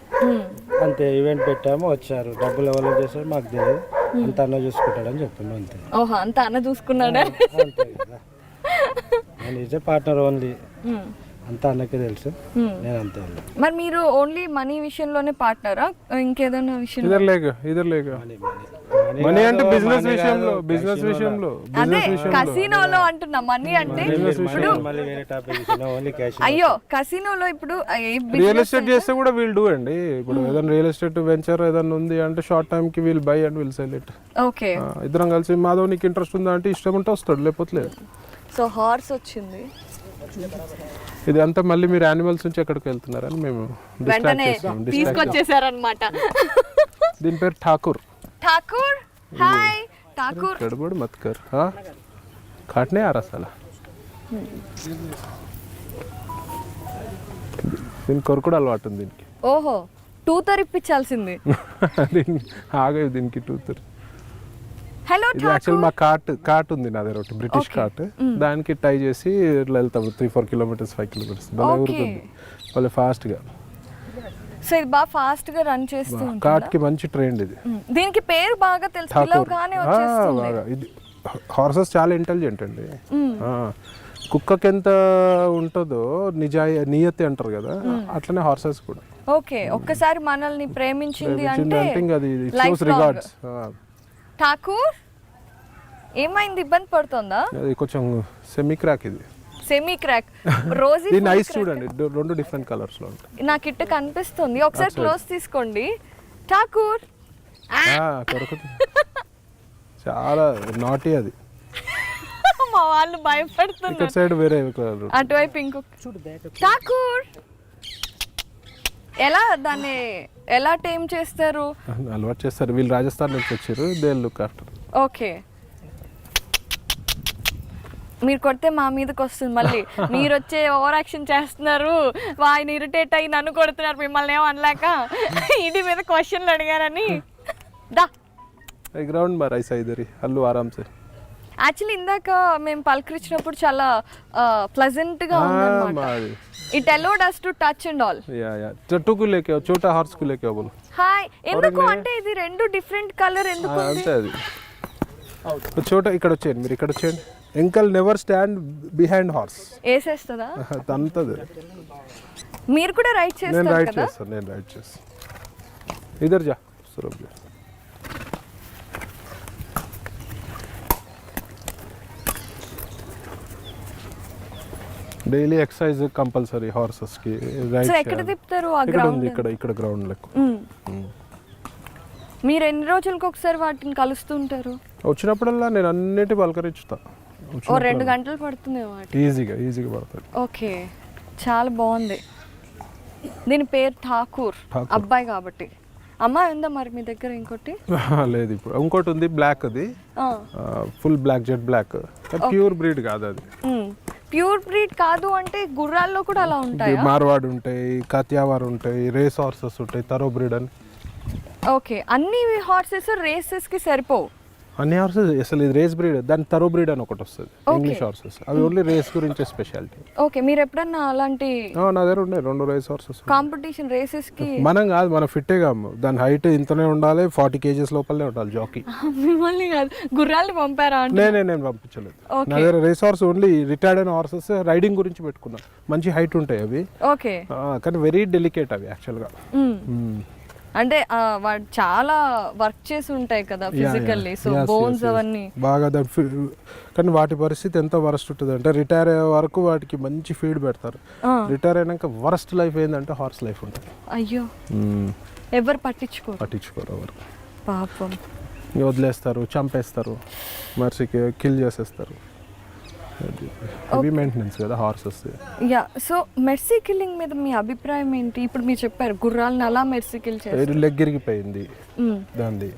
అంతే. ఈవెంట్ పెట్టాము, వచ్చారు, డబ్బులు ఎవరు చేశారు మాకు తెలియదు, అంత అన్న చూసుకుంటాడని చెప్తున్నాం అంతే. ఓహో, అంత అన్న చూసుకున్నాడా? అంతే కదా, నేను ఇదే పార్ట్నర్ ఓన్లీ, అంతా అన్నకే తెలుసు, నేను అంతే. మరి మీరు ఓన్లీ మనీ విషయంలోనే పార్ట్నరా, ఇంకేదైనా విషయం? ఇదర్ లేక మనీ అంటే బిజినెస్ విషయంలో అదే కసినోలో అంటున్నా. మనీ అంటే అయ్యో కసినోలో ఇప్పుడు రియల్ ఎస్టేట్ చేస్తే కూడా వీల్ డూ అండి. ఇప్పుడు ఏదైనా రియల్ ఎస్టేట్ వెంచర్ ఏదైనా ఉంది అంటే షార్ట్ టైం కి we'll buy and will sell it. Okay, ఇద్దరం కలిసి మాధవ్ నీకు ఇంట్రెస్ట్ ఉందా అంటే ఇష్టం ఉంటే వస్తాడు, లేకపోతే లేదు. సో హార్స్ వచ్చింది, ఇది అంతా మళ్ళీ మీరు యానిమల్స్ నుంచి ఎక్కడికి వెళ్తున్నారని మేము వెంటనే తీసుకొచ్చేసారనమాట. దీని పేరు ఠాకూర్. ఠాకూర్, హాయ్ ఠాకూర్ गड़बड़ मत कर हाँ काटने आ रहा साला దీని కొరకుడు అలవాటు ఉంది దీనికి ఓహో టూతర్ ఇప్పించాల్సింది. ఆగే దీనికి టూతర్. హలో ఇది యాక్చువల్ మా కార్ట్ ఉంది నా దగ్గర ఒకటి బ్రిటిష్ కార్ట్, దానికి టై చేసి ఇట్లా వెళ్తాము 3-4 కిలోమీటర్స్ 5 కిలోమీటర్స్ భలే ఊరుతుంది భలే ఫాస్ట్గా. సో ఇది బాగా ఫాస్ట్ గా రన్ చేస్తూ కార్ట్ కి మంచి ట్రెండ్ ఇది. దీనికి పేరు బాగా తెలుసు, పిలవగానే వచ్చేస్తుంది. బాగా ఇది హార్సెస్ చాలా ఇంటెలిజెంట్ అండి. కుక్కకి ఎంత ఉంటుందో నియతి అంటారు కదా, అట్లనే హార్సెస్ కూడా. ఓకే, ఒక్కసారి మనల్ని ప్రేమించింది అంటే అది షోస్ రిగార్డ్స్. ఠాకూర్ ఏమైంది, ఇబ్బంది పడుతుందా? అది కొంచెం సెమీ క్రాక్, ఇది సెమీ క్రాక్. రోజీ దీని ఐస్ చూడండి, 2 డిఫరెంట్ కలర్స్ లో ఉంటాయి. నాకు ఇట్ట కనిపిస్తుంది, ఒకసారి క్లోజ్ తీసుకోండి. ఠాకూర్ చాలా నాటీ అది. మా వాళ్ళు భయపడుతున్నారు. ఇక్కడ సైడ్ వేరే కలర్, అటువైపు ఇంకొక. ఠాకూర్ దాన్ని ఎలా టైం చేస్తారు? అలవాటు చేస్తారు, వీళ్ళు రాజస్థాన్ నుంచి వచ్చారు, దే లుక్ ఆఫ్టర్. ఓకే, మీరు కొడితే మా మీదకి వస్తుంది మళ్ళీ. మీరు వచ్చే ఓవర్ యాక్షన్ చేస్తున్నారు, ఆయన ఇరిటేట్ అయ్యి నన్ను కొడుతున్నారు, మిమ్మల్ని ఏమో అనలేక ఇంటి మీద క్వశ్చన్లు అడిగారని. దా గ్రౌండ్ మరి ఐసా ఇదరి హల్లు ఆరామ్సే. యాక్చువల్లీ ఇందాక మేము పలకరించినప్పుడు చాలా ప్లెజెంట్ గా ఉంది. It allowed us to touch and all. చట్టు కు లేకే చోటా హార్స్ కు లేకే బోలో. హాయ్, ఎందుకు అంటే ఇది 2 డిఫరెంట్ కలర్ ఎందుకు ఉంది? అంతే అది. చోటా ఇక్కడ వచ్చేయండి, మీరు ఇక్కడ వచ్చేయండి. ఎంకల్ నెవర్ స్టాండ్ బిహైండ్ హార్స్. ఏసేస్తదా? తంతది. మీరు కూడా రైడ్ చేస్తారు కదా? నేను రైడ్ చేస్తాను. ఇదర్ జా సురభ్ జా. డైలీ ఎక్సర్సైజ్ కంపల్సరీ హార్సెస్ కి. రైడ్ సో ఎక్కడ తిప్పుతారు ఆ గ్రౌండ్? ఇక్కడ గ్రౌండ్ లెక్క. మీరు ఎన్ని రోజులకు ఒకసారి వాటిని కలుస్తుంటారు? వచ్చినప్పుడల్లా నేను అన్నిటి పలకరించుతా. 2 గంటలు పడుతుంది వాటి. ఈజీగా పడుతుంది. ఓకే, చాలా బాగుంది. దీని పేరు ఠాకూర్, అబ్బాయి కాబట్టి. అమ్మాయి ఉందా మరి మీ దగ్గర? ఇంకోటి లేదు, ఇప్పుడు ఇంకోటి ఉంది, బ్లాక్. అది full black, jet black. Pure breed కాదు అది. ప్యూర్ బ్రీడ్ కాదు అంటే గుర్రాల్లో కూడా అలా ఉంటాయి. మార్వాడ్ ఉంటాయి, కతియావార్ ఉంటాయి, రేస్ హార్సెస్ ఉంటాయి, తరో బ్రీడ్ అని. ఓకే, అన్ని హార్సెస్ రేసెస్ కి సరిపోవు. అన్ని హార్సెస్ అసలు ఇది రేస్ బ్రీడ్, దాని తరో బ్రీడ్ అని ఒకటి వస్తుంది, ఇంగ్లీష్ హార్సెస్. అవి ఓన్లీ రేస్ గురించి స్పెషాలిటీ. ఓకే, మీరు ఎప్పుడన్నా అలాంటి? నా దగ్గర ఉన్నాయి 2 రేస్ హార్సెస్. కాంపిటీషన్ రేసెస్ కి మనం కాదు, మనం ఫిట్టే కాము. దాని హైట్ ఇంతనే ఉండాలి, 40 kgs లోపలనే ఉండాలి జాకీ. మిమ్మల్ని కాదు, గుర్రాల్ని పంపారా? నేను పంపించలేదు. నా దగ్గర రేస్ హార్స్ ఓన్లీ రిటైర్డ్ అయిన హార్సెస్ రైడింగ్ గురించి పెట్టుకున్నా. మంచి హైట్ ఉంటాయి అవి. ఓకే, కానీ వెరీ డెలికేట్ అవి యాక్చువల్గా. అంటే వాడు చాలా వర్క్ చేసి ఉంటాయి కదా ఫిజికల్లీ, సో బోన్స్ అవన్నీ బాగా. కానీ వాటి పరిస్థితి ఎంత వరస్ట్ ఉంటుంది అంటే, రిటైర్ అయ్యే వరకు వాటికి మంచి ఫీడ్ పెడతారు. రిటైర్ అయినాక వరస్ట్ లైఫ్ ఏంటంటే హార్స్ లైఫ్ ఉంటుంది. అయ్యో, ఎవరు పట్టించుకోరు ఎవరు. పాపం, వదిలేస్తారు, చంపేస్తారు, మర్చికి కిల్ చేసేస్తారు. హెవీ మెయింటెనెన్స్ కదా horses. Yeah, so mercy killing మీద మీ అభిప్రాయం ఏంటి? ఇప్పుడు మీరు చెప్పారు గుర్రాలను అలా మెర్సీ కిల్ చేస్తారు, లెగ్ ఇరిగిపోయింది దాన్ని.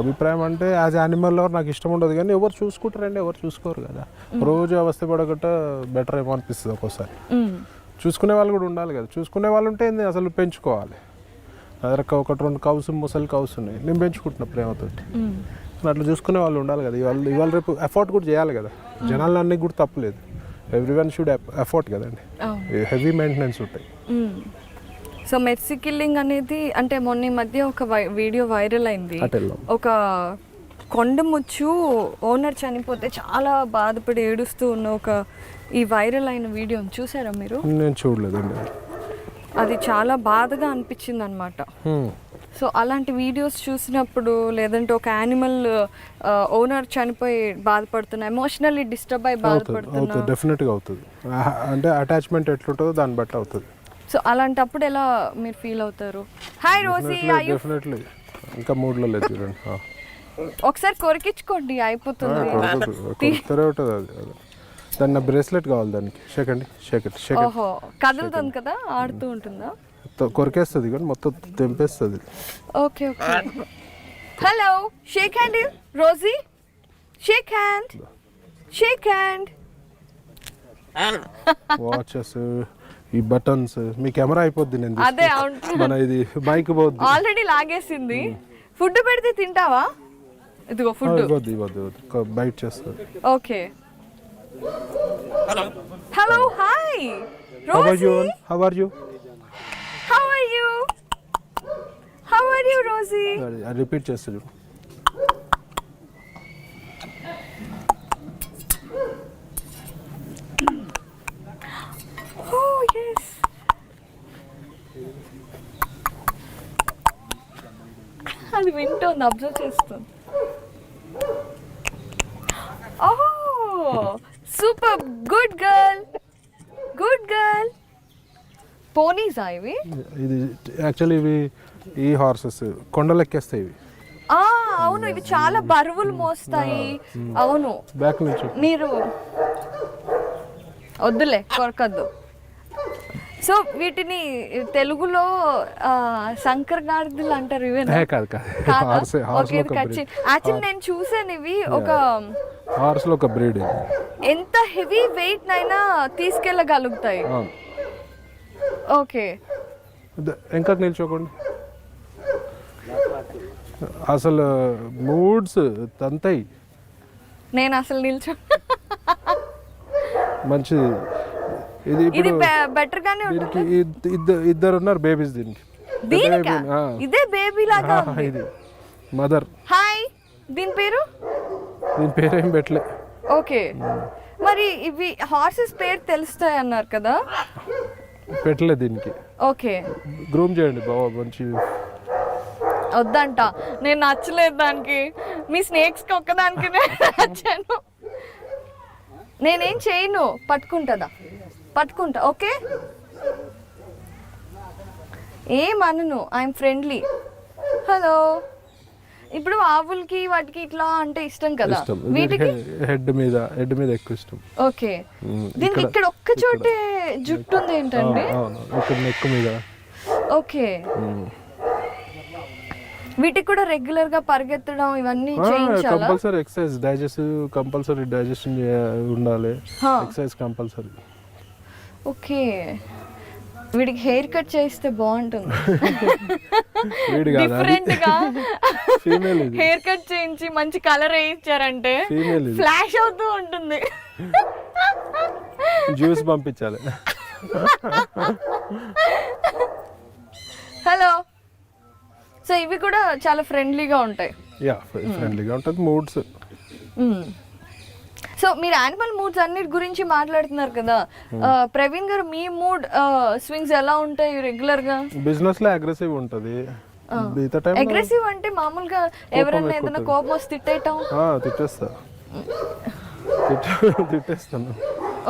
అభిప్రాయం అంటే యాజ్ యానిమల్ లవర్ నాకు ఇష్టం ఉండదు, కానీ ఎవరు చూసుకుంటారండి? ఎవరు చూసుకోరు కదా. రోజు అవస్థ పడగట బెటర్ ఏమో అనిపిస్తుంది ఒక్కోసారి. చూసుకునే వాళ్ళు కూడా ఉండాలి కదా. చూసుకునే వాళ్ళు ఉంటే అసలు పెంచుకోవాలి. అదొక 1-2 కౌస్, ముసలి కౌస్ ఉన్నాయి, నేను పెంచుకుంటున్నా ప్రేమతోటి. అట్లా చూసుకునే వాళ్ళు ఉండాలి కదా. ఇవాళ రేపు ఎఫర్ట్ కూడా చేయాలి కదా. జనాలు అన్నీ కూడా తప్పలేదు, ఎవ్రీవన్ షుడ్ ఎఫర్ట్ కదండి. హెవీ మెయింటెనెన్స్ ఉంటాయి. సో మెర్సీ కిల్లింగ్ అనేది అంటే మొన్న మధ్య ఒక వీడియో వైరల్ అయింది. ఒక కొండముచ్చు ఓనర్ చనిపోతే చాలా బాధపడి ఏడుస్తూ ఉన్న ఈ వైరల్ అయిన వీడియో చూసారా మీరు? నేను చూడలేదండి. అది చాలా బాధగా అనిపించింది అనమాట. సో అలాంటి వీడియోస్ చూసినప్పుడు, లేదంటే ఒక యానిమల్ ఓనర్ చనిపోయి బాధపడుతున్నా, ఎమోషనల్లీ డిస్టర్బ్ అయ్యి బాధపడుతున్నా, డెఫినెట్గా అవుతుంది. అంటే అటాచ్మెంట్ ఎట్లుంటుందో దాన్ని బట్టి అవుతుంది. సో అలాంటప్పుడు ఎలా మీరు ఫీల్ అవుతారు? హాయ్ రోజీ, డెఫినెట్లీ ఇంకా మూడ్లో లేదు చూడండి. ఒకసారి కొరికించుకోండి, అయిపోతుంది. అది దాన్ని బ్రేస్లెట్ కావాలి, దానికి షేక్. ఓహో, కదులుతుంది కదా, ఆడుతూ ఉంటుందా? కొరికేస్తుంది కానీ మొత్తం తెంపేస్తుంది. Okay okay. Hello, shake hand Rosie, shake hand, shake hand. Watches, ఈ బటన్స్, మీ కెమెరా అయిపోద్ది. నేను అదే అవును, మన ఇది మైక్ పోద్ది. ఆల్రెడీ లాగేసింది. ఫుడ్ పెడితే తింటావా? ఇదిగో ఫుడ్. ఇవ్వద్దు, బైట్ చేస్తుంది. Okay. Hello, hi How are you? Rosie. How are you? How are you? How are you, Rosie? Repeat చేస్తుంది. Oh, yes. అది వింటోంది, అబ్జర్వ్ చేస్తుంది. Oh, super, good girl. Good girl. Ponies ఇవి? ఇది యాక్చువల్లీ ఇవి ఈ horses కొండలెక్కేస్తాయి ఇవి. అవును, ఇవి చాలా బరువులు మోస్తాయి. అవును, బ్యాక్ నుంచి మీరు వద్దులే, కొరకద్దు. సో వీటిని తెలుగులో శంకర్ గాడిదలు అంటారు. ఇవేనా? కాదు యాక్చువల్లీ నేను చూసాను ఇవి. ఒక హార్స్ లో ఒక బ్రీడ్. ఎంత హెవీ వెయిట్ నైనా తీసుకెళ్ళగలుగుతాయి. ఓకే, ఇంకా నిల్చోకండి. అసలు మూడ్స్ తంతాయి. నేను అసలు నిల్చో. మంచిది ఇది. ఇది ఇప్పుడు బెటర్ గానే దీనికి ఉంటుంది. ఇద్దరు ఉన్నారు బేబీస్ దీనికి. దీనికా? ఇదే బేబీ లాగా ఉంది. ఇది మదర్. హాయ్, దీని పేరు? దీని పేరు ఏం పెట్టలే. ఓకే, మరి ఇవి హార్సెస్ పేరు తెలుస్తాయి అన్నారు కదా? పెట్టలే దీనికి. ఓకే, గ్రూమ్ చేయండి బాబా. మంచి వద్దంట, నేను నచ్చలేదు దానికి. మీ స్నేక్స్కి ఒక్కదానికి నచ్చాను. నేనేం చేయను, పట్టుకుంటా. ఓకే, ఏమనను, ఐఎమ్ ఫ్రెండ్లీ. హలో. ఇప్పుడు ఆవులకి వాటికి ఇట్లా అంటే ఇష్టం కదా, వీటికి హెడ్ మీద ఎక్కువ ఇష్టం. ఓకే, దీనికి ఇక్కడ ఒక్క చోటే జుట్టు ఉంది ఏంటండి? ఇక్కడ నెక్ మీద. ఓకే, వీటికి కూడా రెగ్యులర్ గా పరిగెత్తడం ఇవన్నీ చేయించాలా? కంపల్సరీ ఎక్సర్సైజ్, కంపల్సరీ డైజెషన్ ఉండాలి. Exercise compulsory. ఓకే, వీడికి హెయిర్ కట్ చేస్తే బాగుంటుంది. డిఫరెంట్ గా హెయిర్ కట్ చేయించి మంచి కలర్ వేయించారంటే ఫ్లాష్ అవుతూ ఉంటుంది. జ్యూస్ పంపించాలి. హలో. సో ఇవి కూడా చాలా ఫ్రెండ్లీగా ఉంటాయి. ఫ్రెండ్లీగా ఉంటుంది. మూడ్స్. సో మీరు యానిమల్ మూడ్స్ అన్నిటి గురించి మాట్లాడుతున్నారు కదా, ప్రవీణ్ గారు మీ మూడ్ స్వింగ్స్ ఎలా ఉంటాయి రెగ్యులర్ గా? బిజినెస్ లో అగ్రెసివ్ ఉంటది. అగ్రెసివ్ అంటే మామూలుగా ఎవరైనా ఏదైనా కోపం వస్తే తిట్టేయటం? తిట్టేస్తాను.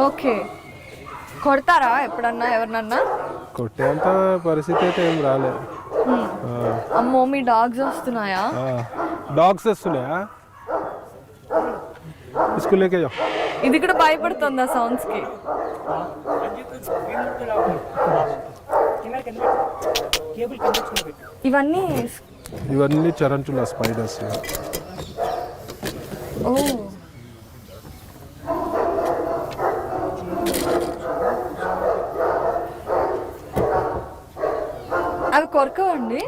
ఓకే, కొడతారా ఎప్పుడన్నా ఎవరినన్నా? కొట్టేంత పరిస్థితి అయితే ఏం రాలేదు. అమ్మో, మీ డాగ్స్ వస్తున్నాయా? డాగ్స్ వస్తున్నాయా? స్కూల్కి ఇది కూడా భయపడుతుందా సౌండ్స్ కి? ఇవన్నీ చరంచుల స్పైడర్స్. ఓ, అవి కొరకవండి?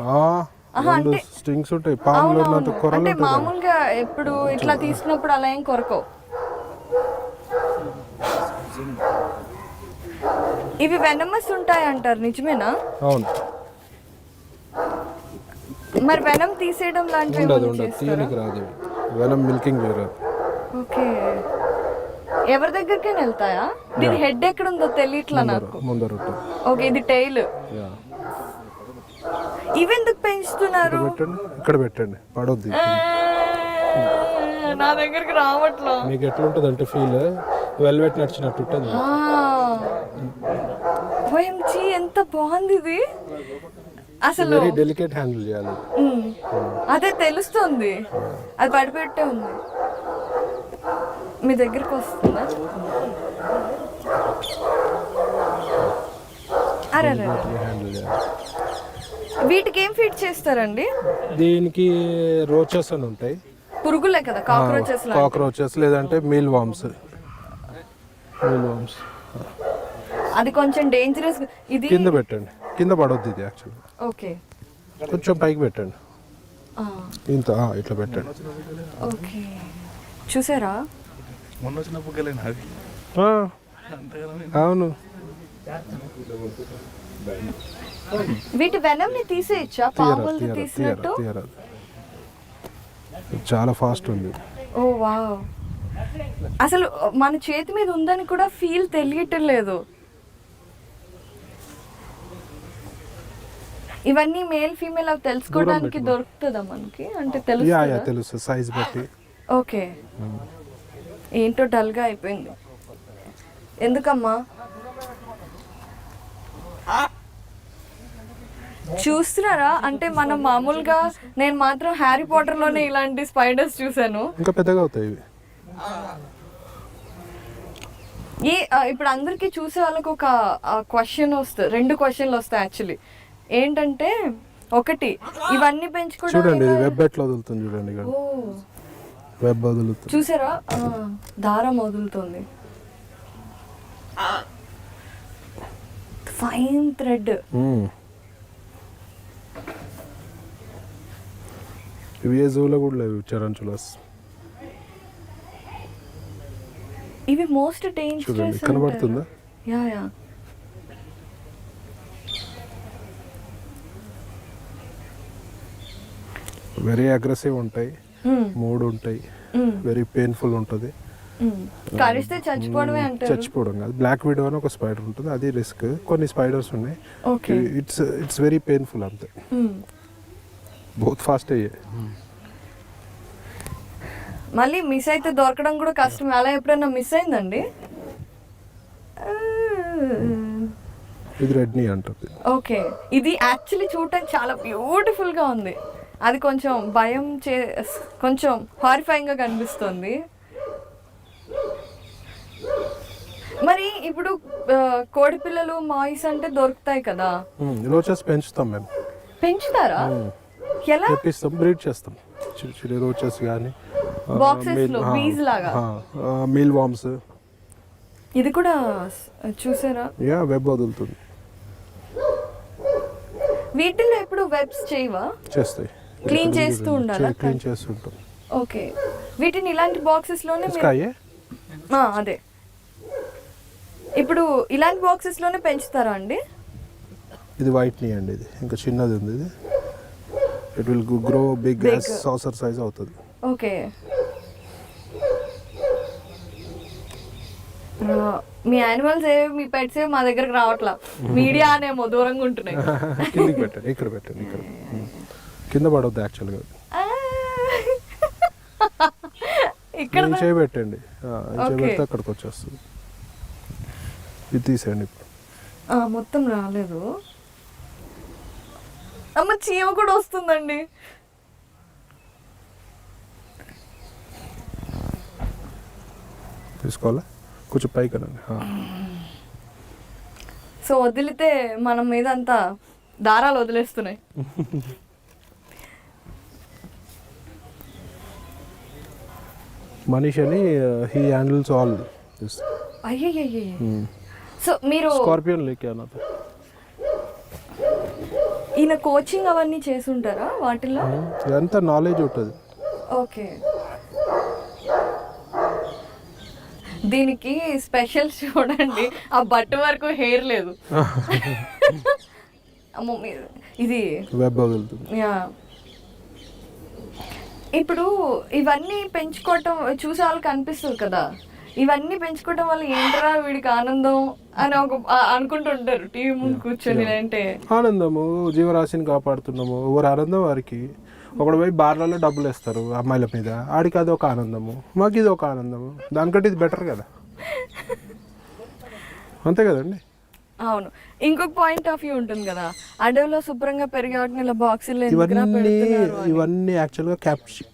అంటే స్టింగ్స్ ఉంటాయి. పాములో ఉన్నంత కొరలు అంటే మామూలుగా ఎప్పుడు ఇట్లా తీసినప్పుడు అలా ఏం కొరకవు. ఇవి వెనమస్ ఉంటాయి అంటారు, నిజమేనా? అవును. మరి వెనం తీసేయడం లాంటివి రాదు. వెనం మిల్కింగ్ వేరే. ఓకే, ఎవరి దగ్గరికైనా వెళ్తాయా? దీని హెడ్ ఎక్కడ ఉందో తెలియట్లా నాకు. ఓకే, ఇది టైల్. ఇవెందుకు పెంచుతున్నారు? ఇక్కడ పెట్టండి, పడొద్ది. నా దగ్గరికి రావట్లా. మీకు ఎట్లా ఉంటుంది అంటే ఫీల్ వెల్వెట్ నడిచినట్టు ఉంటుంది. ఎంత బాగుంది ఇది అసలు. డెలికేట్ హ్యాండిల్ చేయాలి. అదే తెలుస్తుంది, అది పడిపెట్టే ఉంది. మీ దగ్గరికి వస్తుందా? అరే, వీటికి ఏం ఫీడ్ చేస్తారండి? దీనికి రోచెస్ అని ఉంటాయి, పురుగులే కదా, కాక్రోచెస్. కాక్రోచెస్ లేదంటే మీల్ వామ్స్. అది కొంచెం డేంజరస్. ఇది కింద పెట్టండి, కింద పడొద్దు ఇది యాక్చువల్లీ. ఓకే, కొంచెం పైకి పెట్టండి, ఇంత ఇట్లా పెట్టండి. ఓకే, చూసారా? మొన్న వచ్చిన పుగ్గలేనా అవి? అవును, వీటి వెనంని తీసేయచ్చా? పాములు తీసినట్టు? తీయరాదు, చాలా ఫాస్ట్ ఉంది. ఓ వావ్, అసలు మన చేతి మీద ఉందని కూడా ఫీల్ తెలియటం లేదు. ఇవన్నీ మేల్ ఫీమేల్ అవి తెలుసుకోవడానికి దొరుకుతుందా మనకి? అంటే తెలుసు సైజ్ బట్టి. ఓకే, ఏంటో డల్గా అయిపోయింది ఎందుకమ్మా? చూస్తున్నారా? అంటే మనం మామూలుగా, నేను మాత్రం హ్యారీ పాటర్ లోనే ఇలాంటి స్పైడర్స్ చూసాను. ఇంకా పెద్దగా అవుతాయి ఇవి. ఇప్పుడు అందరికి చూసే వాళ్ళకి ఒక క్వశ్చన్ వస్తుంది, 2 క్వశ్చన్లు వస్తాయి యాక్చువల్లీ. ఏంటంటే, ఒకటి, ఇవన్నీ పెంచుకోవడం చూడండి, ఇది వెబ్ ఎట్లా వదులుతుంది చూడండి, ఇక్కడ వెబ్ వదులుతుంది చూసారా? దారం వదులుతుంది, ఫైన్ థ్రెడ్. ఇవి ఏ జూలో కూడా లేవు టెరంటులాస్. ఇవి మోస్ట్ డేంజరస్. చూడండి, కనబడుతుందా? యా వెరీ అగ్రెసివ్ ఉంటాయి, మూడ్ ఉంటాయి, వెరీ పెయిన్ఫుల్ ఉంటుంది. కరిస్తే చచ్చిపోవడమే అంటారు. చచ్చిపోవడం కాదు, బ్లాక్ విడో అని ఒక స్పైడర్ ఉంటుంది, అది రిస్క్. కొన్ని స్పైడర్స్ ఉన్నాయి, ఇట్స్ వెరీ పెయిన్ఫుల్ అంతే. బహుత్ ఫాస్ట్ అయ్యాయి. మళ్ళీ మిస్ అయితే దొరకడం కూడా కష్టం. అలా ఎప్పుడైనా మిస్ అయిందండి? ఇది రెడ్నీ అంటుంది. ఓకే, ఇది యాక్చువల్లీ చూడటానికి చాలా బ్యూటిఫుల్ గా ఉంది. అది కొంచెం భయం కొంచెం హారిఫైయింగ్ గా కనిపిస్తుంది. మరి ఇప్పుడు కోడి పిల్లలు మాయిస్ అంటే దొరుకుతాయి కదా, రోచెస్ పెంచుతాం మేము. పెంచుతారా? ఎలా? తెప్పిస్తాం, బ్రీడ్ చేస్తాం. చిన్న రోచెస్ కానీ బాక్సెస్ లో బీజ్ లాగా, మీల్ వామ్స్. ఇది కూడా చూసారా? వెబ్ వదులుతుంది. వీటిల్లో ఎప్పుడు వెబ్స్ చేయవా? చేస్తాయి, క్లీన్ చేస్తూ ఉండాలా? క్లీన్ చేస్తుంటాం. ఓకే, వీటిని ఇలాంటి బాక్సెస్ లోనే అదే ఇప్పుడు ఇలాంటి బాక్సెస్ లోనే పెంచుతారా అండి? ఇది వైట్ నీ అండి, ఇది ఇంకా చిన్నది ఉంది. ఇది it will grow big as saucer size అవుతుంది. ఓకే, మీ యానిమల్స్ ఏవి, మీ పెట్స్ ఏవి మా దగ్గరకు రావట్లా, మీడియా అనేమో దూరంగా ఉంటున్నాయి. కిందకి పెట్టండి, ఇక్కడ పెట్టండి, ఇక్కడ కింద పడవద్దు యాక్చువల్గా. ఇక్కడ చేయబెట్టండి, చేయబెడితే అక్కడికి వచ్చేస్తుంది. ఇది తీసేయండి ఇప్పుడు. మొత్తం రాలేదు. అమ్మ, చీమ కూడా వస్తుందండి. తీసుకోవాలా? కొంచెం పైకి అనండి. సో వదిలితే మన మీద అంతా దారాలు వదిలేస్తున్నాయి. మనీష్ అని హీ హ్యాండిల్స్ ఆల్ దిస్. అయ్యయ్యయ్య. సో మీరు స్కార్పియన్ లేకే అన్నది. ఈయన కోచింగ్ అవన్నీ చేసి ఉంటారా వాటిల్లో? ఇదంతా నాలెడ్జ్ ఉంటుంది. ఓకే, దీనికి స్పెషల్ చూడండి, ఆ బట్ట వరకు హెయిర్ లేదు. అమ్మో, ఇది వెబ్ వదులుతుంది. యా, ఇప్పుడు ఇవన్నీ పెంచుకోవటం చూసే వాళ్ళకి అనిపిస్తుంది కదా, ఇవన్నీ పెంచుకోవటం వల్ల ఏంటరా వీడికి ఆనందం అని అనుకుంటుంటారు టీవీ ముందు కూర్చొని. అంటే ఆనందము, జీవరాశిని కాపాడుతున్నాము, ఎవరు ఆనందం వారికి. ఒకడు పోయి బార్లలో డబ్బులు వేస్తారు అమ్మాయిల మీద, ఆడికి అది ఒక ఆనందము, మాకు ఇది ఒక ఆనందము. దానికంటే ఇది బెటర్ కదా, అంతే కదండి. అవును, ఇంకొక పాయింట్ ఆఫ్ వ్యూ ఉంటుంది కదా, అడవిలో శుభ్రంగా పెరిగే వాటిని ఇలా బాక్సుల్లో ఇవన్నీ యాక్చువల్గా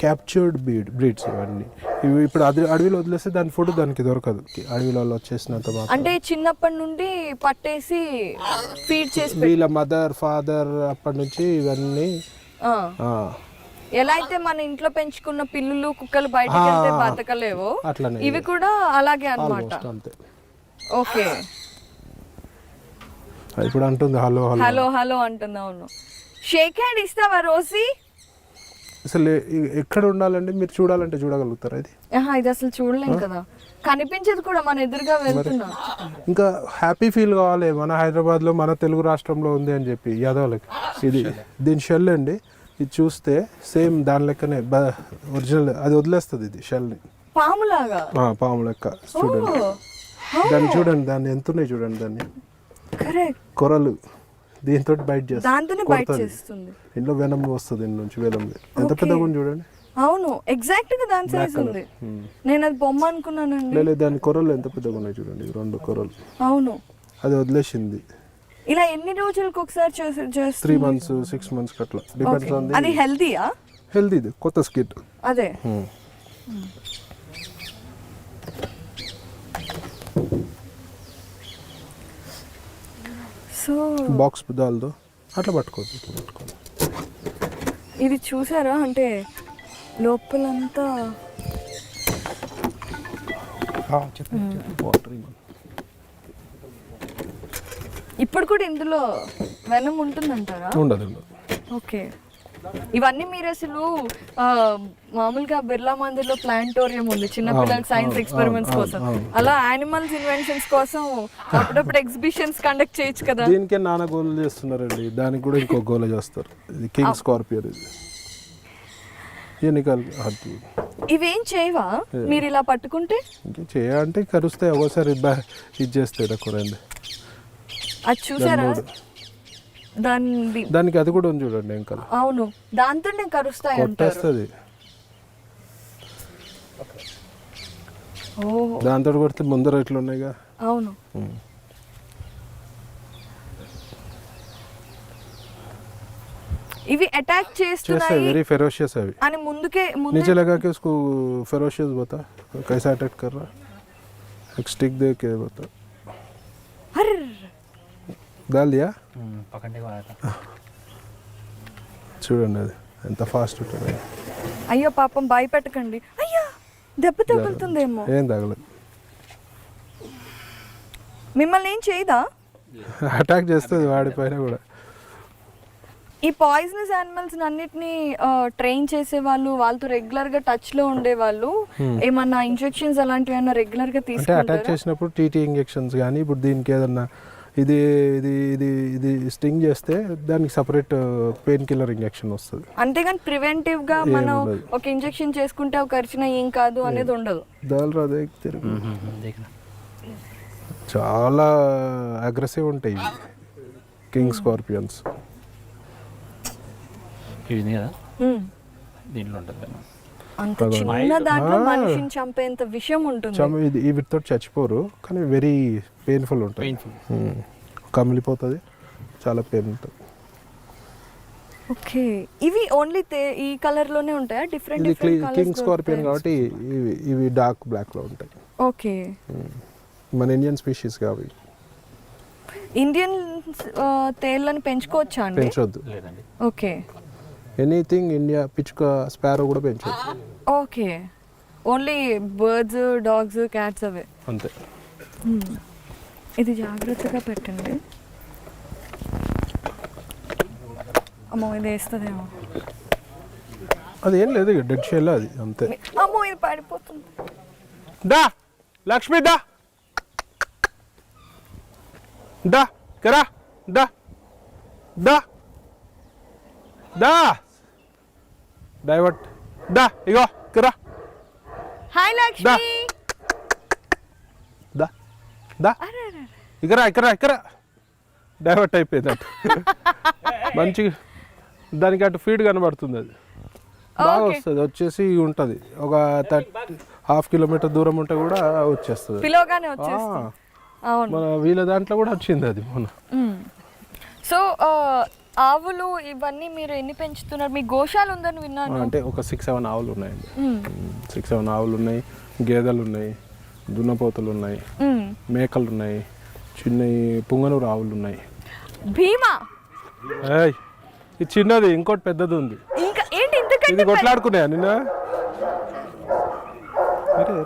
క్యాప్చర్డ్ బ్రీడ్స్ ఇవన్నీ. ఇవి ఇప్పుడు అడవిలో వదిలేస్తే దాని ఫుడ్ దానికి దొరకదు, అడవిలో వచ్చేసినంత మాత్రం. అంటే చిన్నప్పటి నుండి పట్టేసి ఫీడ్ చేసి వీళ్ళ మదర్ ఫాదర్ అప్పటి నుంచి ఇవన్నీ ఎలా అయితే మన ఇంట్లో పెంచుకున్న పిల్లులు కుక్కలు బయటకు వెళ్తే బతకలేవో, అట్లనే ఇవి కూడా అలాగే అన్నమాట. అంతే. ఓకే, ఇప్పుడు అంటుంది హలో హలో హలో హలో అంటుంది. అవును, షేక్ హ్యాండ్ ఇస్తావా రోసి? అసలు ఎక్కడ ఉండాలండి, మీరు చూడాలంటే చూడగలుగుతారా ఇది? ఇది అసలు చూడలేం కదా, కనిపించదు కూడా, మన ఎదురుగా వెళ్తున్నాం. ఇంకా హ్యాపీ ఫీల్ కావాలి, మన హైదరాబాద్లో మన తెలుగు రాష్ట్రంలో ఉంది అని చెప్పి యాదవ్లకి. ఇది దీని షెల్ అండి, ఇది చూస్తే సేమ్ దాని లెక్కనే ఒరిజినల్, అది వదిలేస్తుంది ఇది షెల్ని, పాములాగా. పాము లెక్క. చూడండి దాన్ని, చూడండి దాన్ని ఎంత ఉన్నాయి చూడండి, దాన్ని కొరలు దీంతో బయట చేస్తుంది, ఇంట్లో వెనం వస్తుంది, ఇంటి నుంచి వెనం ఎంత పెద్దగా ఉంది చూడండి. అవును, ఎగ్జాక్ట్ గా దాని సైజ్ ఉంది. నేను అది బొమ్మ అనుకున్నానండి. లేదు, దాని కొరలు ఎంత పెద్దగా ఉన్నాయి చూడండి, 2 కొరలు. అవును, అది వదిలేసింది. ఇలా ఎన్ని రోజులకు ఒకసారి 3 months 6 months అట్లా డిపెండ్స్ ఆన్ ది. అది హెల్తీయా? హెల్తీ, ఇది కొత్త స్కిట్ అదే. సో బాక్స్ దాల్దో అట్లా పట్టుకోవద్దు, ఇట్లా పట్టుకోవాలి. ఇది చూసారా, అంటే లోపలంతా ఇప్పుడు కూడా ఇందులో వెనం ఉంటుందంటారా? ఉండదు. ఓకే, ఇవన్నీ మీరు అసలు మామూలుగా బిర్లా మందిర్లో ప్లాంటోరియం ఉంది చిన్నపిల్లలకి సైన్స్ ఎక్స్పెరిమెంట్స్ కోసం, అలా యానిమల్స్ ఇన్వెన్షన్స్ కోసం అప్పుడప్పుడు ఎగ్జిబిషన్స్ కండక్ట్ చేయొచ్చు కదా. దీనికే నాన్న గోల్ చేస్తున్నారండి, దానికి కూడా ఇంకో గోల్ చేస్తారు. ఇది కింగ్ స్కార్పియన్, ఇది ఎన్నికలు. ఇవేం చేయవా మీరు ఇలా పట్టుకుంటే? ఇంకా చేయాలంటే కరుస్తాయి, ఒకసారి ఇది చేస్తాయి కూరండి. అది చూసారా, దానికి అది కూడా ఉంది చూడండి ఇంకా. అవును, దాంతో నేను కరుస్తాయి కొట్టేస్తుంది, దాంతో కొడితే ముందర ఇట్లా ఉన్నాయిగా. అవును, ఇవి అటాక్ చేస్తున్నాయి, वेरी फेरोशियस है अभी అని ముందుకే नीचे लगा के उसको फेरोशियस बता कैसा अटैक कर रहा, एक स्टिक दे के बता. अरे डाल दिया, पकड़ने को आया था. చూడండి అది ఎంత ఫాస్ట్ ఉంటుంది. అయ్యో పాపం భయపెట్టకండి, అయ్యో దెబ్బ తగులుతుందేమో. ఏం తగలదు, మిమ్మల్ని ఏం చేయదా? అటాక్ చేస్తుంది వాడిపైన కూడా. ఈ పాయిజనస్ యానిమల్స్ అన్నిటిని ట్రైన్ చేసే వాళ్ళు, వాళ్ళతో రెగ్యులర్ గా టచ్ లో ఉండే వాళ్ళు ఏమన్నా ఇంజెక్షన్స్ అలాంటివి ఏమన్నా రెగ్యులర్ గా తీసుకుంటారా? అటాక్ చేసినప్పుడు టీటీ ఇంజెక్షన్స్ కానీ, ఇప్పుడు దీనికి ఏదన్నా ఇది ఇది ఇది ఇది స్టింగ్ చేస్తే దానికి సపరేట్ పెయిన్ కిల్లర్ ఇంజెక్షన్ వస్తుంది. అంతేగాని ప్రివెంటివ్ గా మనం ఒక ఇంజెక్షన్ చేసుకుంటే ఒక ఖర్చున ఏం కాదు అనేది ఉండదు. చాలా అగ్రెసివ్ ఉంటాయి కింగ్ స్కార్పియన్స్. అంత చిన్న దాంట్లో మనిషిని చంపేంత విషయం ఉంటుంది. వీటితో చచ్చిపోరు కానీ వెరీ పెయిన్ఫుల్ ఉంటుంది, కమిలిపోతుంది, చాలా పెయిన్ ఉంటుంది. ఓకే, ఇవి ఓన్లీ ఈ కలర్ లోనే ఉంటాయా? డిఫరెంట్ కింగ్ స్కార్పియన్ కాబట్టి ఇవి డార్క్ బ్లాక్ లో ఉంటాయి. ఓకే, మన ఇండియన్ స్పీషీస్ కావి. ఇండియన్ తేళ్ళని పెంచుకోవచ్చా అండి? పెంచొద్దు. ఓకే, ఎనీథింగ్ ఇండియా, పిచ్చుక, స్పారో కూడా పెంచొద్దు. Okay, only birds, dogs, cats అవే అంతే. ఇది జాగ్రత్తగా పెట్టండి. అమ్మో ఇది వేస్తుందేమో. అదేం లేదు, డెడ్ షెల్ అది అంతే. అమ్మో ఇది పడిపోతుంది. దా లక్ష్మి దా దా కరా దా దా దా డైవర్ట్ దా ఇగో కరా. హాయ్ లక్ష్మి. దా దా ఇకరా ఇకరా ఇకరా. డైవర్ట్ అయిపోయింది అటు. మంచిగా దానికి అటు ఫీడ్ కనబడుతుంది, అది బాగా వస్తుంది. వచ్చేసి ఉంటుంది ఒక 1/2 kilometer దూరం ఉంటే కూడా వచ్చేస్తుంది. పిలవగానే వచ్చేస్తుంది. అవును. మన వీళ్ళ దాంట్లో కూడా వచ్చింది అది మొన్న. సో ఆవులు ఇవన్నీ మీరు ఎన్ని పెంచుతున్నారు? మీ గోశాల ఉందని విన్నాను. అంటే ఒక 6-7 ఆవులు ఉన్నాయండి. 6-7 ఆవులు ఉన్నాయి, గేదెలు ఉన్నాయి, దున్నపోతులు ఉన్నాయి, మేకలు ఉన్నాయి, చిన్న పుంగనూరు ఆవులు ఉన్నాయి. భీమా ఏయ్ ఇది చిన్నది, ఇంకోటి పెద్దది ఉంది. ఇంకా ఏంటి ఇంతకంటే ఇది కొట్లాడుకున్నాయా నిన్న?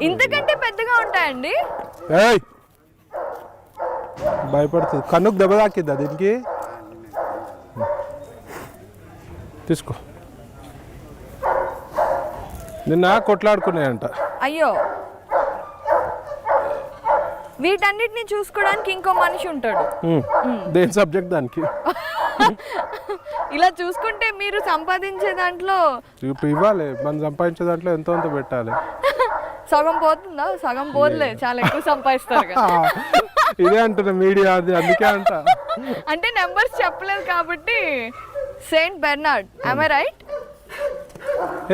ఇంతకంటే పెద్దగా ఉంటాయండి? ఏయ్ భయపడుతుంది, కన్నుకు దెబ్బ తాకిద్దా దీనికి? తీసుకో. నిన్న కొట్లాడుకున్నాయంట. అయ్యో, వీటన్నిటిని చూసుకోవడానికి ఇంకో మనిషి ఉంటాడు. దేని సబ్జెక్ట్ దానికి. ఇలా చూసుకుంటే మీరు సంపాదించే దాంట్లో ఇప్పుడు ఇవ్వాలి, మనం సంపాదించే దాంట్లో ఎంతో అంత పెట్టాలి. సగం పోతుందా? సగం పోదులే, చాలా ఎక్కువ సంపాదిస్తారు కదా. ఇదే అంటున్నా మీడియా, అది అందుకే అంట. అంటే నెంబర్స్ చెప్పలేదు కాబట్టి. Saint Bernard, am I right?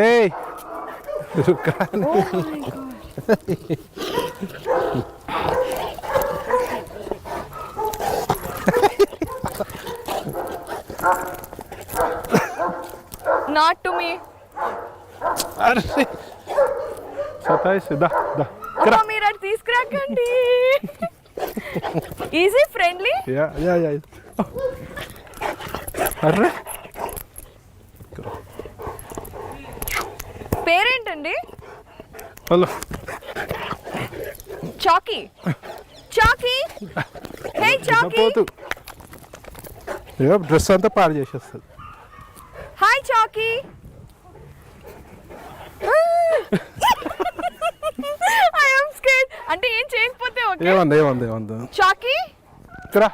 ఏయ్ Not to me. అరే సతాయిస్ దా దా. అమ్మా, మీరు అది తీసుకురాకండి. Easy friendly. Yeah yeah yeah. అరే పేరేంటండి? Hello Chucky. Chucky, hey Chucky. పోతు డ్రెస్ అంతా పాడు చేసేస్తుంది. Hi Chucky. I am scared. అంటే ఏం చేయకపోతే ఓకే. ఏమంది ఏమంది ఏమంది. చాకీ ఇక్కడ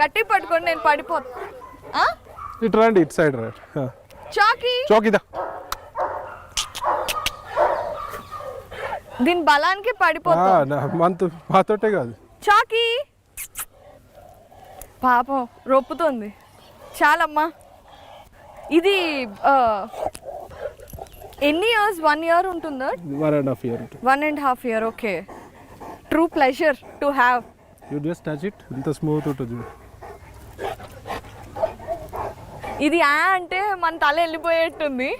గట్టి పట్టుకొని నేను పడిపోతా. ఇటు రండి, ఇటు సైడ్ రండి. చాకీ, చౌకీదా. దీని బలానికి పడిపోతా. మాతోటే కాదు. చాకీ పాపం రొప్పుతుంది. చాలమ్మా. ఇది ఎన్ని ఇయర్స్? 1 year ఉంటుందా? 1.5 years. 1.5 years. Okay. True pleasure to have. You just touch it, ఇంత స్మూత్ ఉంటుంది. ఇది అంటే మన తల వెళ్ళిపోయేట్టుంది.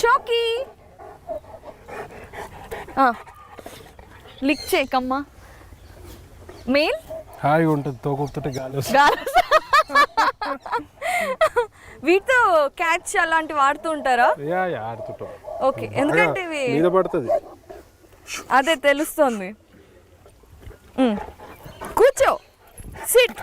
చోకీ లిక్ చేయకమ్మా. మెయిల్ హాయిగా ఉంటుంది, తోకొస్తుంటే గాలి వస్తుంది. వీటితో క్యాచ్ అలాంటివి వాడుతూ ఉంటారా? Yeah yeah ఆడుతుంటాం. ఓకే, ఎందుకంటే ఇవి మీద పడుతుంది. అదే తెలుస్తుంది. కూర్చో, సిట్.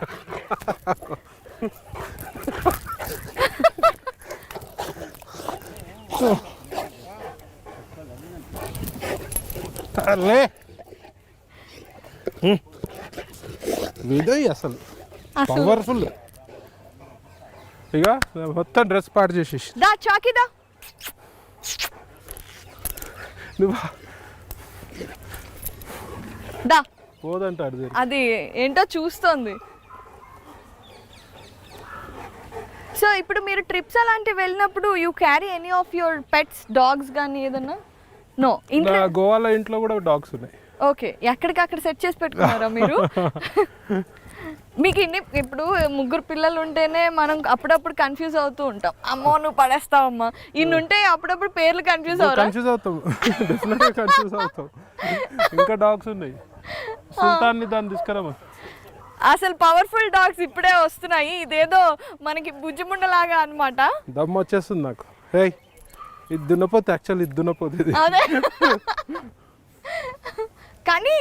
అరే విదయ్ అసలు పవర్ఫుల్. ఇక మొత్తం డ్రెస్ పాడు చేసేసి. దా చాకీదా. నువ్వు దా. పోదంటాడు. అది ఏంటో చూస్తోంది. సో ఇప్పుడు మీరు ట్రిప్స్ అలాంటివి వెళ్ళినప్పుడు you carry any of your pets, dogs కానీ ఏదన్నా? నో. గోవాలో ఇంట్లో కూడా డాగ్స్ ఉన్నాయి. ఓకే, ఎక్కడికక్కడ సెట్ చేసి పెట్టుకున్నారా మీరు? మీకు ఇప్పుడు 3 పిల్లలు ఉంటేనే మనం అప్పుడప్పుడు కన్ఫ్యూజ్ అవుతూ ఉంటాం. అమ్మో నువ్వు పడేస్తావమ్మా. ఇన్ని ఉంటే అప్పుడప్పుడు పేర్లు కన్ఫ్యూజ్ అవుతాం. డెఫినెట్గా కన్ఫ్యూజ్ అవుతాం. ఇంకా డాగ్స్ ఉన్నాయి. సుల్తాన్ని దాన్ని తీసుకురామా. అసలు పవర్ఫుల్ డాగ్స్ ఇప్పుడే వస్తున్నాయి. ఇదేదో మనకి బుజ్జిముండలాగా అన్నమాట. దమ్ము వచ్చేస్తుంది నాకు. హే ఇది దున్నపోతే, యాక్చువల్ ఇది దున్నపోతే. అదే కానీ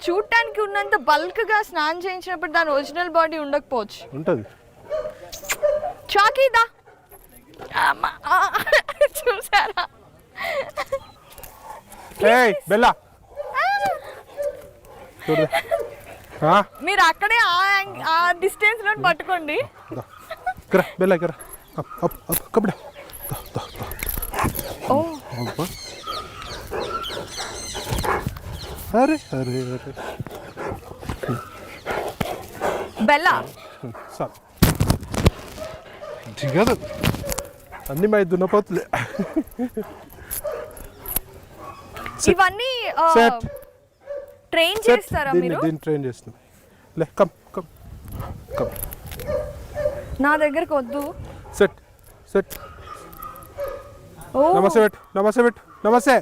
చూడటానికి ఉన్నంత బల్క్ గా స్నానం చేయించినప్పుడు దాని ఒరిజినల్ బాడీ ఉండకపోవచ్చు. ఉంటది. చాకీదా. చూసారా? ఏయ్ బెల్లా చూడు. మీరు అక్కడే ఆ డిస్టెన్స్ లో పట్టుకోండి. బెల్లా కరా కబడా. ఓ అరే అరే అరే బెల్లా. సార్ దిగదు, అన్ని మా దున్నపోతులే. ఇవన్నీ ట్రైన్ చేస్తారా మీరు? దీన్ని ట్రైన్ చేస్తున్నాం. లే కమ్ కమ్ కమ్. నా దగ్గరకు వద్దు. Set set. ఓ నమస్తే పెట్టు, నమస్తే పెట్టు, నమస్తే.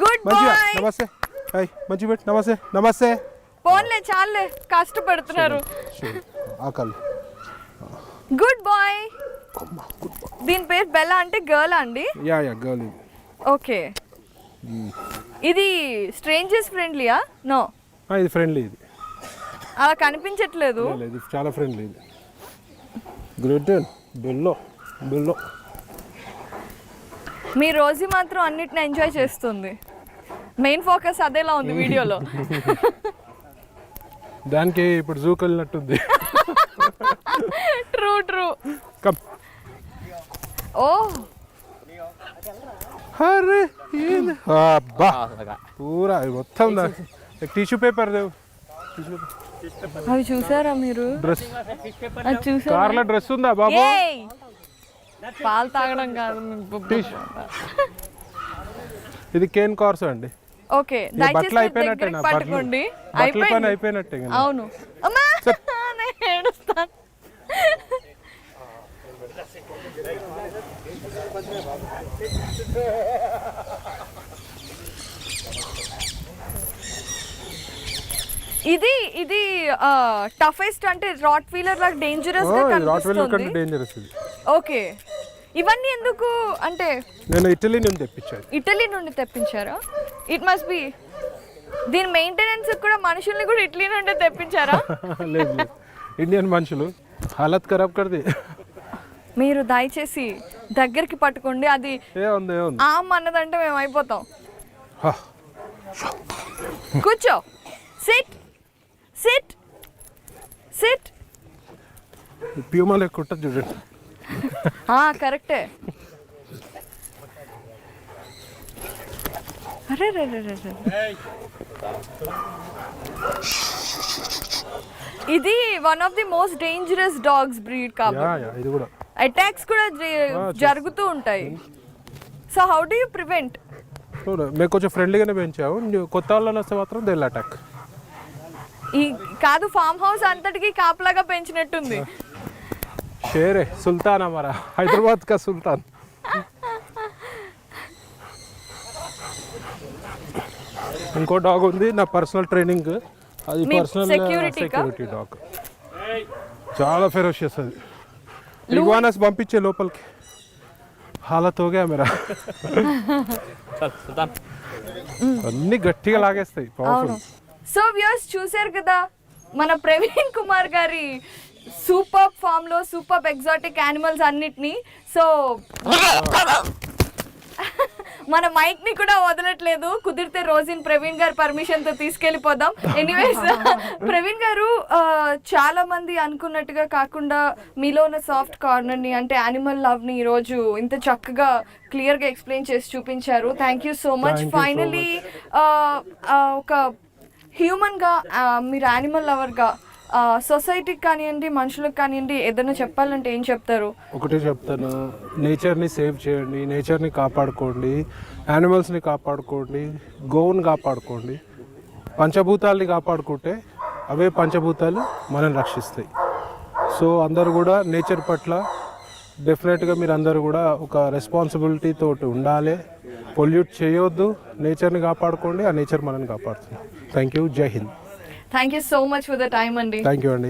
గుడ్ మంచిగా బాయ్. నమస్తే. హాయ్ మంచి పెట్టు, నమస్తే నమస్తే. పోన్లే చాలే, కష్టపడుతున్నారు. ఆకలి. Good boy. దీని పేరు బెల్లా అంటే గర్ల్ అండి? Yeah girl. ఓకే. ఇది స్ట్రేంజర్స్ ఫ్రెండ్లీయా? నో, ఇది ఫ్రెండ్లీ. ఇది అలా కనిపించట్లేదు. ఇది చాలా ఫ్రెండ్లీ. ఇది గ్రేట్. Below below. మీ రోజు మాత్రం అన్నిటిని ఎంజాయ్ చేస్తుంది. మెయిన్ ఫోకస్ అదేలా ఉంది వీడియోలో. దానికి ఇప్పుడు జూకి వెళ్ళినట్టుంది. True true. కమ్. ఓ అరే అబ్బా పూరా మొత్తం టిష్యూ పేపర్ దేవు. అవి చూసారా మీరు? డ్రెస్ అది చూసారా? కార్లో డ్రెస్ ఉందా బాబు? ఏయ్! పాలు తాగడం కాదు. ఇది కేన్ కార్స్ అండి. ఓకే, బట్టలు దయచేసి అయిపోయినట్టే. దగ్గరికి పట్టుకోండి. బట్టల పని అయిపోయినట్టే. అవును. అమ్మా నేను ఏడుస్తాను. ఇది ఇది టఫెస్ట్ అంటే రాట్ వీలర్ లాగా డేంజరస్ గా కనిపిస్తుంది. డేంజరస్ ఇది. ఓకే, ఇవన్నీ ఎందుకు అంటే? నేను ఇటలీ నుంచి తెప్పించాను. ఇటలీ నుండి తెప్పించారా? It must be. దీని మెయింటెనెన్స్ కూడా మనుషుల్ని కూడా ఇటలీ నుండి తెప్పించారా? లేదు లేదు, ఇండియన్ మనుషులు హాలత్ ఖరాబ్ కర్ది. మీరు దయచేసి దగ్గరికి పట్టుకోండి. అది ఏముంది ఏముంది ఆమ్ అన్నదంటే మేము అయిపోతాం. కూర్చో. SIT SIT SIT. ప్యూమా లెక్క ఉంటుంది చూడండి. కరెక్టే. అరే రే రే రే రే. ఇది one of the most dangerous dogs breed కాబట్టి ఇది కూడా అటాక్స్ కూడా జరుగుతూ ఉంటాయి. So how do you prevent? మేము కొంచెం ఫ్రెండ్లీగానే పెంచాము. కొత్త వాళ్ళని వస్తే మాత్రం దే అటాక్. ఈ కాదు, ఫామ్ హౌస్ అంతటికి కాపలాగా పెంచినట్టుంది. షేరే సుల్తాన్ హమారా, హైదరాబాద్ కా సుల్తాన్. ఇంకో డాగ్ ఉంది నా పర్సనల్ ట్రైనింగ్. అది మీ పర్సనల్ security కా? Security dog. చాలా ఫెరోషియస్ అది. ఇగ్వానాస్ పంపించే లోపలికి హాలత్ హోగా మేరా. అన్ని గట్టిగా లాగేస్తాయి. పవర్ఫుల్. సో వ్యూయర్స్ చూశారు కదా మన ప్రవీణ్ కుమార్ గారి సూపర్ ఫామ్ లో సూపర్ ఎగ్జాటిక్ యానిమల్స్ అన్నిటినీ. సో మన మైక్ ని కూడా వదలట్లేదు. కుదిరితే రోజుని ప్రవీణ్ గారి పర్మిషన్ తో తీసుకెళ్ళిపోదాం. ఎనీవేస్ ప్రవీణ్ గారు చాలా మంది అనుకున్నట్టుగా కాకుండా మీలో ఉన్న సాఫ్ట్ కార్నర్ ని అంటే యానిమల్ లవ్ ని ఈ రోజు ఇంత చక్కగా క్లియర్ గా ఎక్స్ప్లెయిన్ చేసి చూపించారు. Thank you so much. Finally ఒక హ్యూమన్ గా మీరు యానిమల్ లవర్ గా సొసైటీకి కానివ్వండి మనుషులకు కానివ్వండి ఏదైనా చెప్పాలంటే ఏం చెప్తారు? ఒకటే చెప్తాను, నేచర్ని సేవ్ చేయండి, నేచర్ని కాపాడుకోండి, యానిమల్స్ని కాపాడుకోండి, గోవుని కాపాడుకోండి. పంచభూతాల్ని కాపాడుకుంటే అవే పంచభూతాలు మనల్ని రక్షిస్తాయి. సో అందరూ కూడా నేచర్ పట్ల డెఫినెట్గా మీరు అందరూ కూడా ఒక రెస్పాన్సిబిలిటీ తోటి ఉండాలి. పొల్యూట్ చేయొద్దు, నేచర్ని కాపాడుకోండి, ఆ నేచర్ మనల్ని కాపాడుతుంది. Thank you. Jai Hind. Thank you so much for the time అండి. థ్యాంక్ యూ అండి.